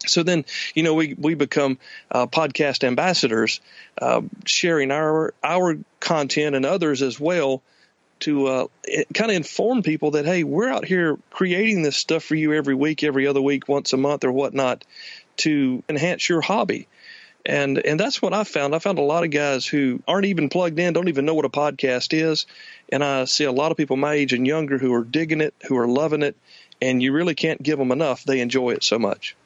So then, we become podcast ambassadors, sharing our content and others as well, to kind of inform people that, hey, we're out here creating this stuff for you every week, every other week, once a month or whatnot, to enhance your hobby. And that's what I found. I found a lot of guys who aren't even plugged in, don't even know what a podcast is. And I see a lot of people my age and younger who are digging it, who are loving it, and you really can't give them enough. They enjoy it so much.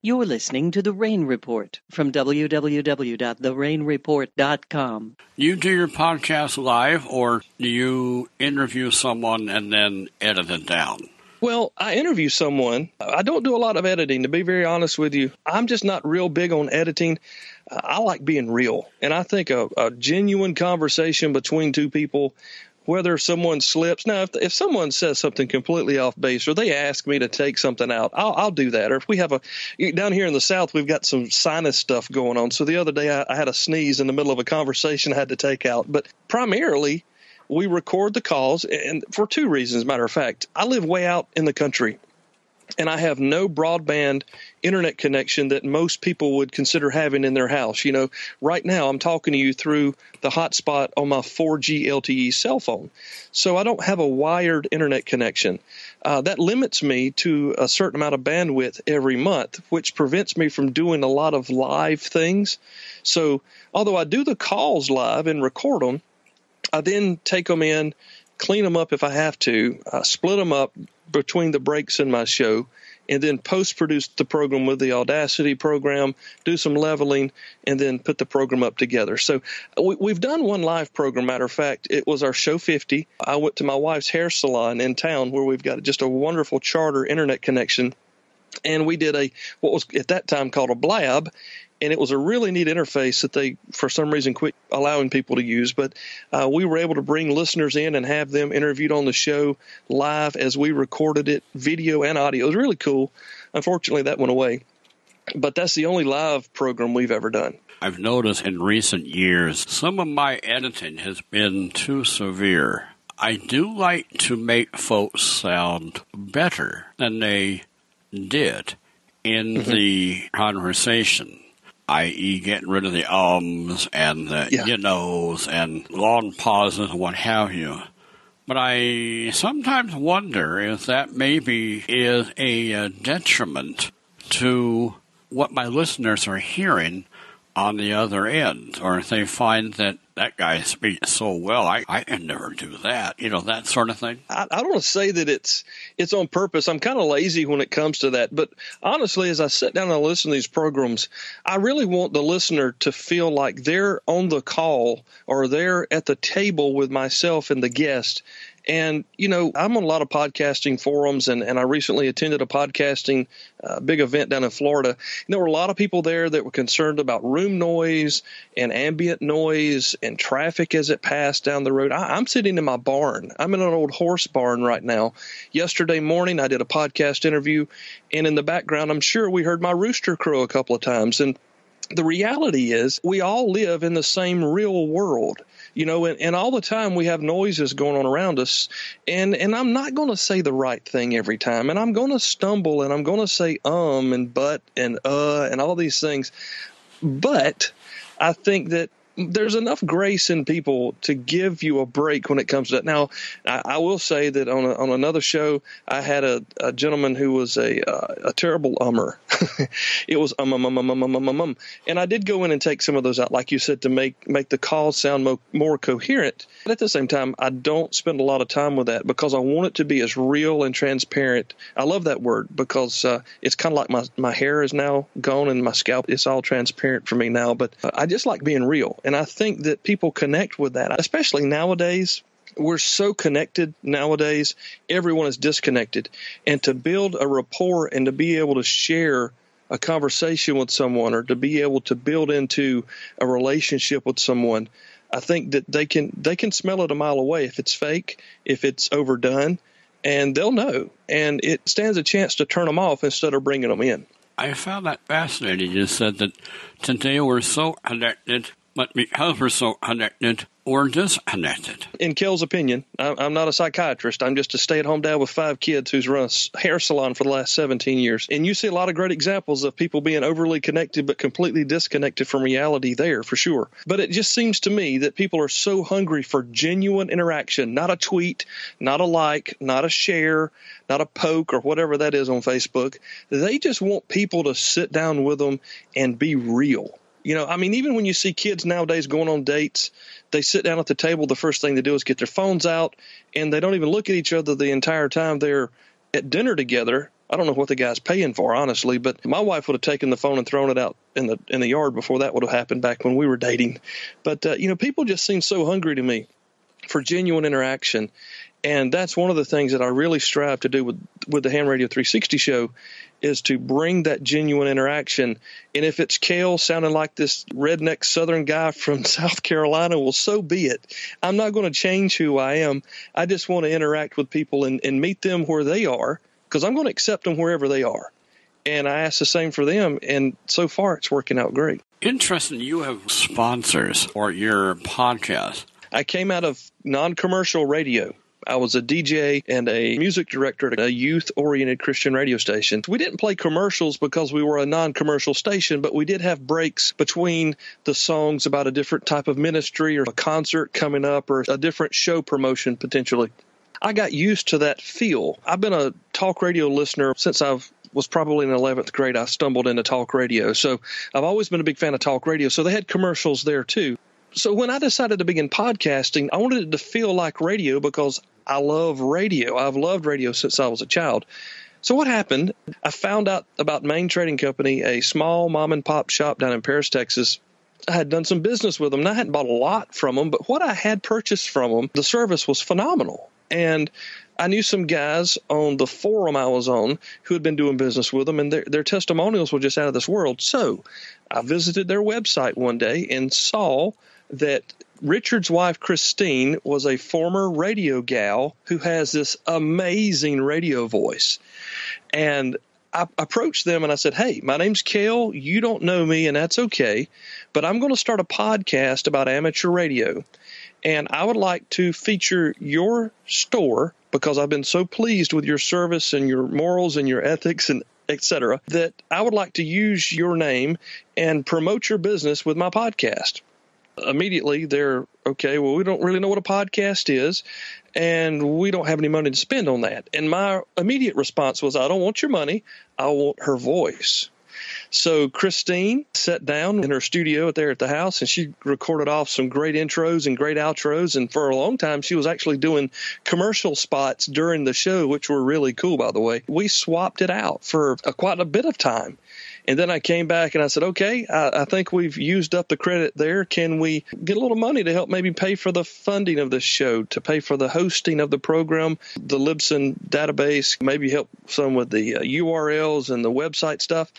You're listening to The Rain Report from www.therainreport.com. You do your podcast live, or do you interview someone and then edit it down? Well, I interview someone. I don't do a lot of editing, to be very honest with you. I'm just not real big on editing. I like being real. And I think a genuine conversation between two people, whether someone slips. Now, if someone says something completely off base or they ask me to take something out, I'll do that. Or if we have down here in the South, we've got some sinus stuff going on. So the other day I had a sneeze in the middle of a conversation I had to take out. But primarily, we record the calls, and for two reasons, matter of fact. I live way out in the country, and I have no broadband internet connection that most people would consider having in their house. You know, right now I'm talking to you through the hotspot on my 4G LTE cell phone. So I don't have a wired internet connection. That limits me to a certain amount of bandwidth every month, which prevents me from doing a lot of live things. So although I do the calls live and record them, I then take them in, clean them up if I have to, split them up between the breaks in my show, and then post-produce the program with the Audacity program, do some leveling, and then put the program up together. So we've done one live program. Matter of fact, it was our show 50. I went to my wife's hair salon in town where we've got just a wonderful charter internet connection, and we did what was at that time called a blab. And it was a really neat interface that they, for some reason, quit allowing people to use. But we were able to bring listeners in and have them interviewed on the show live as we recorded it, video and audio. It was really cool. Unfortunately, that went away. But that's the only live program we've ever done. I've noticed in recent years, some of my editing has been too severe. I do like to make folks sound better than they did in the conversation. I.e. getting rid of the ums and the you knows and long pauses and what have you. But I sometimes wonder if that maybe is a detriment to what my listeners are hearing on the other end, or if they find that guy speaks so well, I can never do that, that sort of thing. I don't want to say that it's on purpose. I'm kind of lazy when it comes to that. But honestly, as I sit down and listen to these programs, I really want the listener to feel like they're on the call or they're at the table with myself and the guest. And, I'm on a lot of podcasting forums, and I recently attended a podcasting big event down in Florida. And there were a lot of people there that were concerned about room noise and ambient noise and traffic as it passed down the road. I'm sitting in my barn. I'm in an old horse barn right now. Yesterday morning, I did a podcast interview, and in the background, I'm sure we heard my rooster crow a couple of times. And the reality is we all live in the same real world. And all the time we have noises going on around us, and I'm not going to say the right thing every time, and I'm going to stumble, and I'm going to say and but and all these things. But I think that there's enough grace in people to give you a break when it comes to that. Now, I will say that on another show, I had a gentleman who was a terrible ummer. It was and I did go in and take some of those out, like you said, to make the call sound more coherent. But at the same time, I don't spend a lot of time with that because I want it to be as real and transparent. I love that word because it's kind of like my hair is now gone and my scalp, it's all transparent for me now. But I just like being real. And I think that people connect with that, especially nowadays. We're so connected nowadays. Everyone is disconnected. And to build a rapport and to be able to share a conversation with someone or to be able to build into a relationship with someone, I think that they can smell it a mile away if it's fake, if it's overdone, and they'll know. And it stands a chance to turn them off instead of bringing them in. I found that fascinating. You said that today we're so connected, but because we're so connected, we're disconnected. In Kel's opinion, I'm not a psychiatrist. I'm just a stay-at-home dad with 5 kids who's run a hair salon for the last 17 years. And you see a lot of great examples of people being overly connected but completely disconnected from reality there, for sure. But it just seems to me that people are so hungry for genuine interaction, not a tweet, not a like, not a share, not a poke or whatever that is on Facebook. They just want people to sit down with them and be real. Even when you see kids nowadays going on dates, they sit down at the table. The first thing they do is get their phones out, and they don't even look at each other the entire time they're at dinner together. I don't know what the guy's paying for, honestly, but my wife would have taken the phone and thrown it out in the yard before that would have happened back when we were dating. But, people just seem so hungry to me for genuine interaction. And that's one of the things that I really strive to do with the Ham Radio 360 show, is to bring that genuine interaction. And if it's Cale sounding like this redneck Southern guy from South Carolina, well, so be it. I'm not going to change who I am. I just want to interact with people and meet them where they are, because I'm going to accept them wherever they are. And I ask the same for them. And so far, it's working out great. Interesting. You have sponsors for your podcast. I came out of non-commercial radio. I was a DJ and a music director at a youth-oriented Christian radio station. We didn't play commercials because we were a non-commercial station, but we did have breaks between the songs about a different type of ministry or a concert coming up or a different show promotion potentially. I got used to that feel. I've been a talk radio listener since I was probably in 11th grade. I stumbled into talk radio. So I've always been a big fan of talk radio. So they had commercials there too. So when I decided to begin podcasting, I wanted it to feel like radio because I love radio. I've loved radio since I was a child. So what happened, I found out about Main Trading Company, a small mom and pop shop down in Paris, Texas. I had done some business with them, and I hadn't bought a lot from them, but what I had purchased from them, the service was phenomenal. And I knew some guys on the forum I was on who had been doing business with them, and their testimonials were just out of this world. So I visited their website one day and saw that Richard's wife, Christine, was a former radio gal who has this amazing radio voice. And I approached them and I said, hey, my name's Cale. You don't know me, and that's okay, but I'm going to start a podcast about amateur radio. And I would like to feature your store because I've been so pleased with your service and your morals and your ethics and et cetera, that I would like to use your name and promote your business with my podcast. Immediately, they're, okay, well, we don't really know what a podcast is, and we don't have any money to spend on that. And my immediate response was, I don't want your money. I want her voice. So Christine sat down in her studio there at the house, and she recorded off some great intros and great outros. And for a long time, she was actually doing commercial spots during the show, which were really cool, by the way. We swapped it out for quite a bit of time. And then I came back and I said, okay, I think we've used up the credit there. Can we get a little money to help maybe pay for the funding of this show, to pay for the hosting of the program, the Libsyn database, maybe help some with the URLs and the website stuff?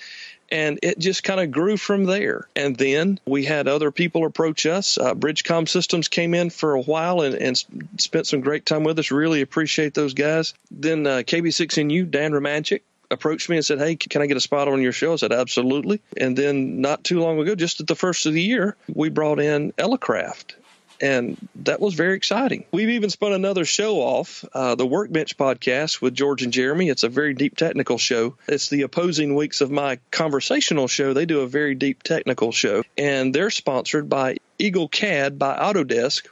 And it just kind of grew from there. And then we had other people approach us. Bridgecom Systems came in for a while and spent some great time with us. Really appreciate those guys. Then KB6NU, Dan Romanchik, approached me and said, hey, can I get a spot on your show? I said, absolutely. And then not too long ago, just at the first of the year, we brought in Elecraft. And that was very exciting. We've even spun another show off, the Workbench podcast with George and Jeremy. It's a very deep technical show. It's the opposing weeks of my conversational show. They do a very deep technical show. And they're sponsored by Eagle CAD by Autodesk,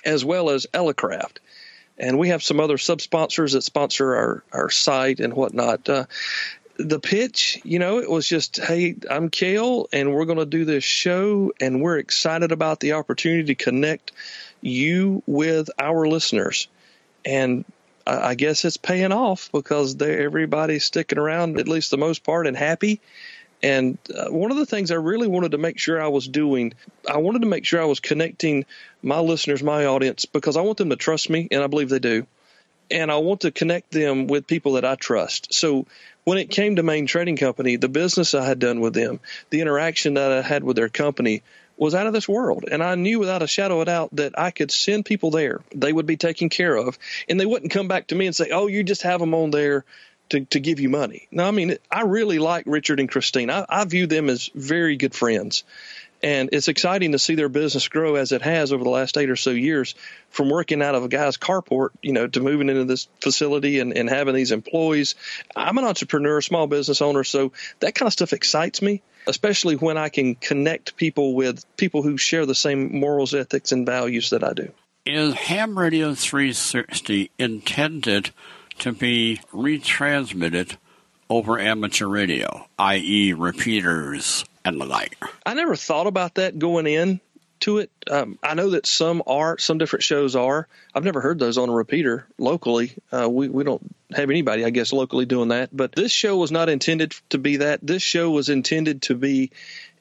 as well as Elecraft. And we have some other sub-sponsors that sponsor our site and whatnot. The pitch, it was just, hey, I'm Cale, and we're going to do this show, and we're excited about the opportunity to connect you with our listeners. And I guess it's paying off because everybody's sticking around, at least the most part, and happy. And one of the things I really wanted to make sure I was doing, I wanted to make sure I was connecting my listeners, my audience, because I want them to trust me, and I believe they do. And I want to connect them with people that I trust. So when it came to Main Trading Company, the business I had done with them, the interaction that I had with their company was out of this world. And I knew without a shadow of a doubt that I could send people there. They would be taken care of. And they wouldn't come back to me and say, oh, you just have them on there to give you money. No, I mean, I really like Richard and Christine. I view them as very good friends. And it's exciting to see their business grow as it has over the last 8 or so years, from working out of a guy's carport, to moving into this facility and having these employees. I'm an entrepreneur, small business owner, so that kind of stuff excites me, especially when I can connect people with people who share the same morals, ethics, and values that I do. Is Ham Radio 360 intended to be retransmitted over amateur radio, i.e. repeaters and the like? I never thought about that going in to it. I know that some different shows are. I've never heard those on a repeater locally. We don't have anybody, I guess, locally doing that. But this show was not intended to be that. This show was intended to be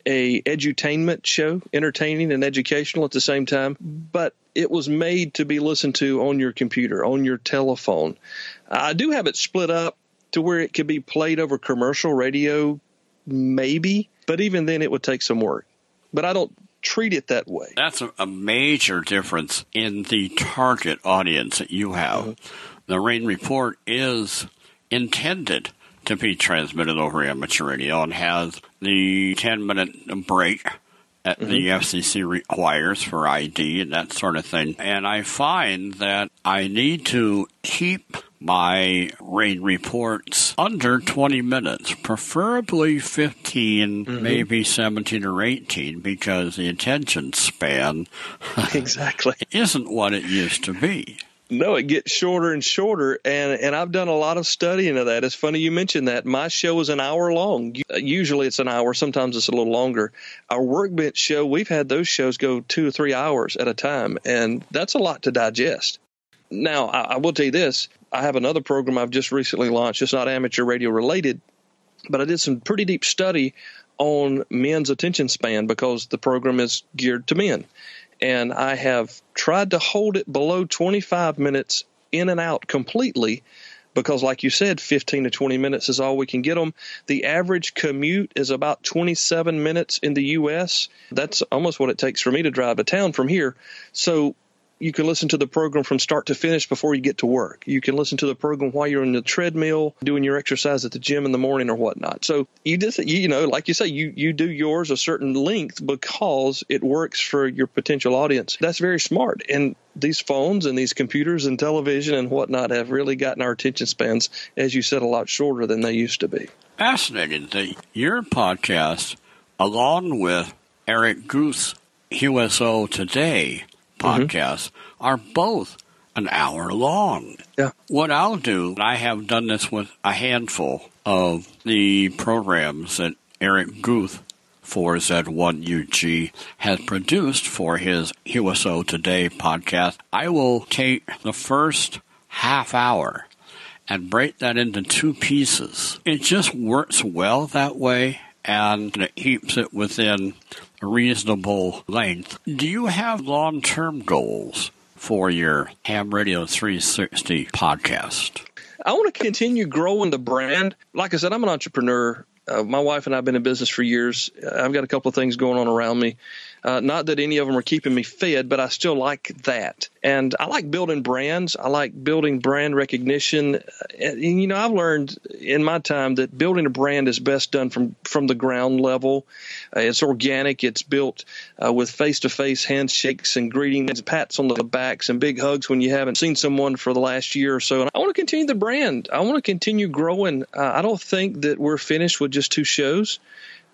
a edutainment show, entertaining and educational at the same time. But it was made to be listened to on your computer, on your telephone. I do have it split up to where it could be played over commercial radio, maybe. But even then, it would take some work. But I don't treat it that way. That's a major difference in the target audience that you have. Mm-hmm. The Rain Report is intended to be transmitted over amateur radio and has the 10-minute break that the FCC requires for ID and that sort of thing. And I find that I need to keep my rain reports under 20 minutes, preferably 15, maybe 17 or 18, because the attention span exactly isn't what it used to be. No, it gets shorter and shorter, and I've done a lot of studying of that. It's funny you mentioned that. My show is an hour long. Usually it's an hour. Sometimes it's a little longer. Our Workbench show, we've had those shows go 2 or 3 hours at a time, and that's a lot to digest. Now, I will tell you this. I have another program I've just recently launched. It's not amateur radio related, but I did some pretty deep study on men's attention span because the program is geared to men. And I have tried to hold it below 25 minutes in and out completely because, like you said, 15 to 20 minutes is all we can get them. The average commute is about 27 minutes in the U.S. That's almost what it takes for me to drive to town from here. So you can listen to the program from start to finish before you get to work. You can listen to the program while you're in the treadmill, doing your exercise at the gym in the morning or whatnot. So you just, like you say, you do yours a certain length because it works for your potential audience. That's very smart. And these phones and these computers and television and whatnot have really gotten our attention spans, as you said, a lot shorter than they used to be. Fascinating that your podcast, along with Eric Guth's USO Today podcasts, are both an hour long. Yeah. What I'll do, I have done this with a handful of the programs that Eric Guth for Z1UG has produced for his USO Today podcast. I will take the first half hour and break that into 2 pieces. It just works well that way, and it keeps it within a reasonable length. Do you have long-term goals for your Ham Radio 360 podcast? I want to continue growing the brand. Like I said, I'm an entrepreneur. My wife and I have been in business for years. I've got a couple of things going on around me. Not that any of them are keeping me fed, but I still like that. And I like building brands. I like building brand recognition. And, I've learned in my time that building a brand is best done from the ground level. It's organic. It's built with face-to-face handshakes and greetings, pats on the backs, and big hugs when you haven't seen someone for the last year or so. And I want to continue the brand. I want to continue growing. I don't think that we're finished with just 2 shows.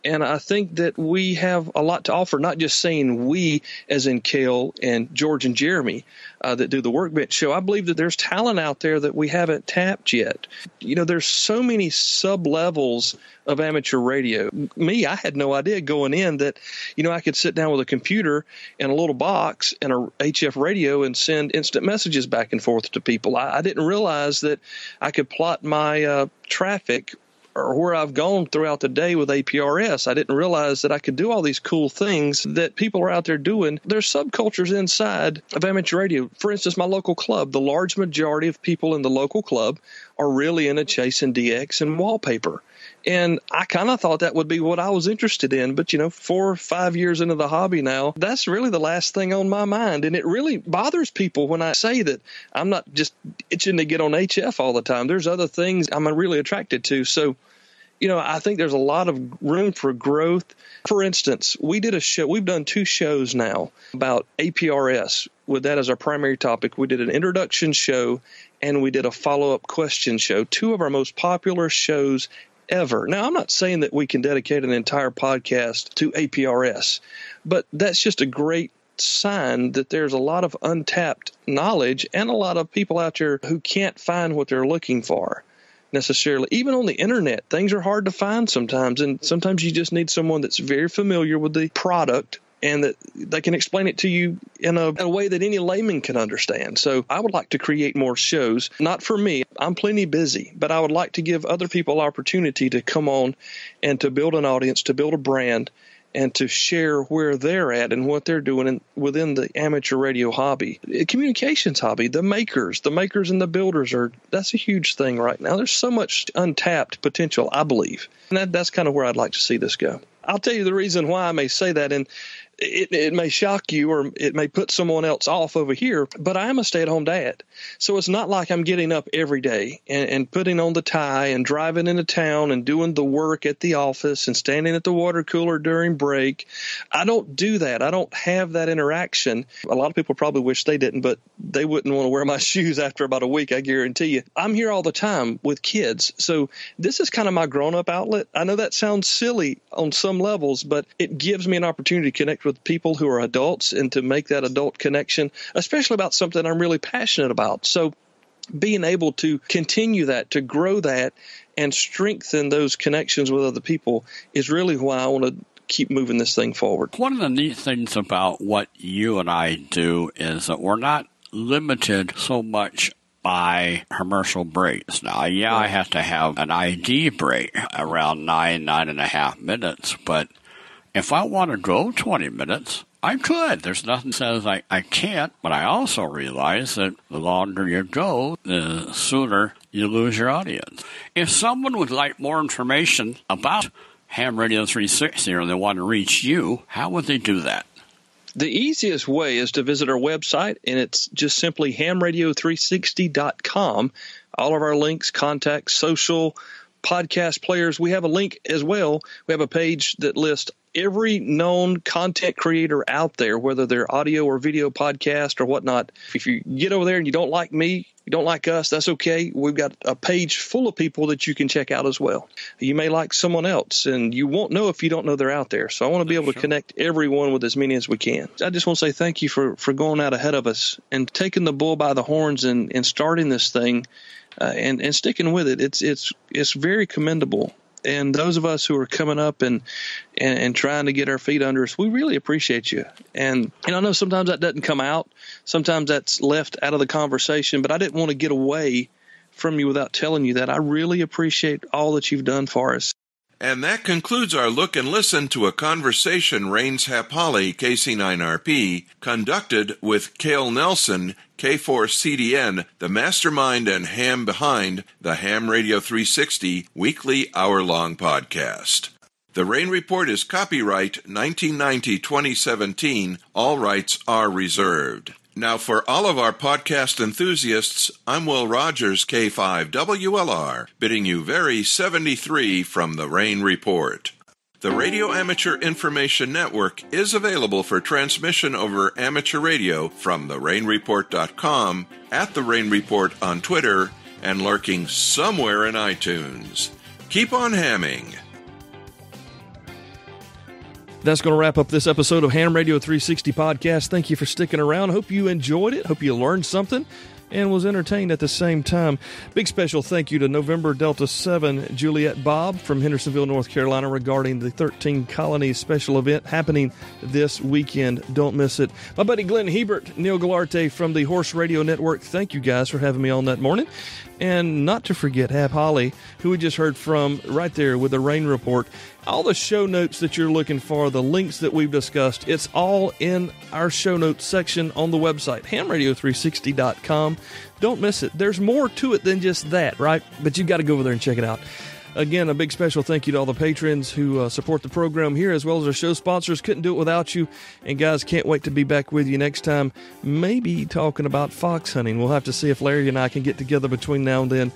And I think that we have a lot to offer, not just saying we, as in Cale and George and Jeremy that do the Workbench show. I believe that there's talent out there that we haven't tapped yet. There's so many sub-levels of amateur radio. I had no idea going in that, I could sit down with a computer and a little box and a HF radio and send instant messages back and forth to people. I didn't realize that I could plot my traffic or where I've gone throughout the day with APRS. I didn't realize that I could do all these cool things that people are out there doing. There's subcultures inside of amateur radio. For instance, my local club, the large majority of people in the local club are really into chasing DX and wallpaper. And I kind of thought that would be what I was interested in. But, 4 or 5 years into the hobby now, that's really the last thing on my mind. And it really bothers people when I say that I'm not just itching to get on HF all the time. There's other things I'm really attracted to. So, I think there's a lot of room for growth. For instance, we did a show. We've done 2 shows now about APRS with that as our primary topic. We did an introduction show and we did a follow-up question show, 2 of our most popular shows ever. Now, I'm not saying that we can dedicate an entire podcast to APRS, but that's just a great sign that there's a lot of untapped knowledge and a lot of people out there who can't find what they're looking for. necessarily. Even on the internet, things are hard to find sometimes, and sometimes you just need someone that's very familiar with the product and that they can explain it to you in a way that any layman can understand. So I would like to create more shows, not for me. I'm plenty busy, but I would like to give other people opportunity to come on and to build an audience, to build a brand, and to share where they're at and what they're doing within the amateur radio hobby. Communications hobby, the makers and the builders that's a huge thing right now. There's so much untapped potential, I believe. And that's kind of where I'd like to see this go. I'll tell you the reason why I may say that, and it may shock you or it may put someone else off over here, but I am a stay-at-home dad. So it's not like I'm getting up every day and putting on the tie and driving into town and doing the work at the office and standing at the water cooler during break. I don't do that. I don't have that interaction. A lot of people probably wish they didn't, but they wouldn't want to wear my shoes after about a week, I guarantee you. I'm here all the time with kids. So this is kind of my grown-up outlet. I know that sounds silly on some levels, but it gives me an opportunity to connect with people who are adults and to make that adult connection, especially about something I'm really passionate about. So being able to continue that, to grow that, and strengthen those connections with other people is really why I want to keep moving this thing forward. One of the neat things about what you and I do is that we're not limited so much by commercial breaks. Now, yeah, I have to have an ID break around 9.5 minutes, but if I want to go 20 minutes, I could. There's nothing that says I can't, but I also realize that the longer you go, the sooner you lose your audience. If someone would like more information about Ham Radio 360 or they want to reach you, how would they do that? The easiest way is to visit our website, and it's just simply hamradio360.com. All of our links, contacts, social, podcast players. We have a link as well. We have a page that lists every known content creator out there, whether they're audio or video podcast or whatnot. If you get over there and you don't like me, you don't like us, that's okay. We've got a page full of people that you can check out as well. You may like someone else, and you won't know if you don't know they're out there. So I want to be able to connect everyone with as many as we can. I just want to say thank you for going out ahead of us and taking the bull by the horns and starting this thing and sticking with it. It's very commendable. And those of us who are coming up and trying to get our feet under us, we really appreciate you. And I know sometimes that doesn't come out. Sometimes that's left out of the conversation. But I didn't want to get away from you without telling you that. I really appreciate all that you've done for us. And that concludes our look and listen to a conversation Rains Hapali, KC9RP, conducted with Cale Nelson, K4CDN, the mastermind and ham behind the Ham Radio 360 weekly hour-long podcast. The Rain Report is copyright 1990-2017. All rights are reserved. Now, for all of our podcast enthusiasts, I'm Will Rogers, K5WLR, bidding you very 73 from the Rain Report. The Radio Amateur Information Network is available for transmission over amateur radio from therainreport.com, at The Rain Report on Twitter, and lurking somewhere in iTunes. Keep on hamming. That's going to wrap up this episode of Ham Radio 360 Podcast. Thank you for sticking around. Hope you enjoyed it. Hope you learned something and was entertained at the same time. Big special thank you to November Delta 7 Juliet Bob from Hendersonville, North Carolina, regarding the 13 Colonies Special Event happening this weekend. Don't miss it. My buddy Glenn Hebert, Neil Galarte from the Horse Radio Network, thank you guys for having me on that morning. And not to forget Hap Holly, who we just heard from right there with the Rain Report. All the show notes that you're looking for, the links that we've discussed, it's all in our show notes section on the website, hamradio360.com. Don't miss it. There's more to it than just that, right? But you've got to go over there and check it out. Again, a big special thank you to all the patrons who support the program here, as well as our show sponsors. Couldn't do it without you. And guys, can't wait to be back with you next time, maybe talking about fox hunting. We'll have to see if Larry and I can get together between now and then.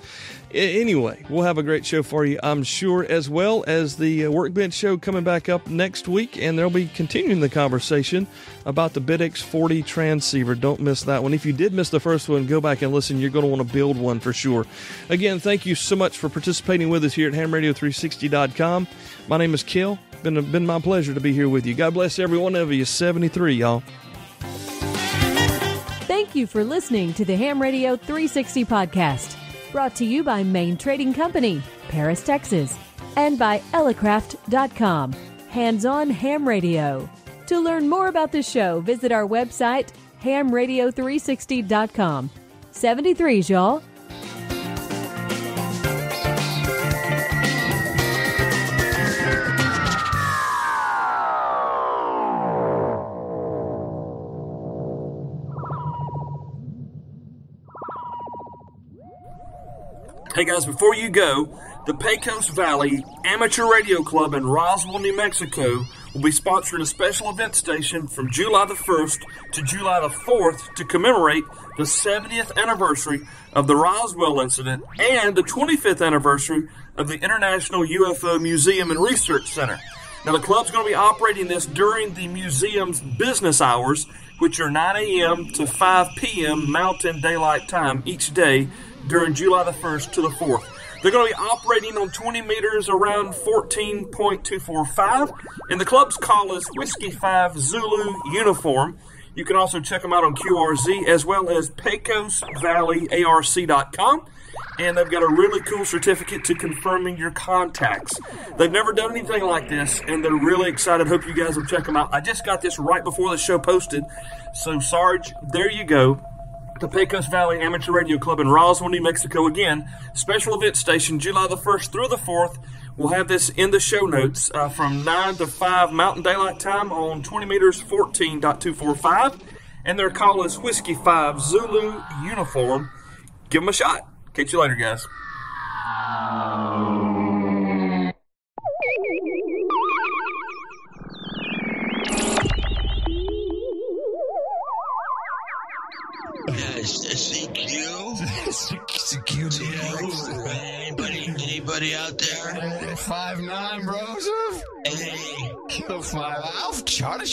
Anyway, we'll have a great show for you, I'm sure, as well as the Workbench show coming back up next week, and they'll be continuing the conversation about the BitX 40 transceiver. Don't miss that one. If you did miss the first one, go back and listen. You're going to want to build one for sure. Again, thank you so much for participating with us here at hamradio360.com. My name is Kel. Been my pleasure to be here with you. God bless every one of you. 73, y'all. Thank you for listening to the Ham Radio 360 podcast. Brought to you by Main Trading Company, Paris, Texas, and by Elecraft.com, hands-on ham radio. To learn more about the show, visit our website, hamradio360.com. 73s, y'all. Hey guys, before you go, the Pecos Valley Amateur Radio Club in Roswell, New Mexico will be sponsoring a special event station from July the 1st to July the 4th to commemorate the 70th anniversary of the Roswell incident and the 25th anniversary of the International UFO Museum and Research Center. Now, the club's going to be operating this during the museum's business hours, which are 9 a.m. to 5 p.m. Mountain Daylight Time each day during July the 1st to the 4th. They're going to be operating on 20 meters around 14.245, and the club's call is Whiskey 5 Zulu Uniform. You can also check them out on QRZ as well as PecosValleyARC.com, and they've got a really cool certificate to confirming your contacts. They've never done anything like this, and they're really excited. Hope you guys will check them out. I just got this right before the show posted, so Sarge, there you go. The Pecos Valley Amateur Radio Club in Roswell, New Mexico. Again, special event station, July the 1st through the 4th. We'll have this in the show notes from 9 to 5 Mountain Daylight Time on 20 meters 14.245. And their call is Whiskey 5 Zulu Uniform. Give them a shot. Catch you later, guys. CQ. Anybody out there? 5'9", bros. Hey, Kilo 5 Alpha Charlie.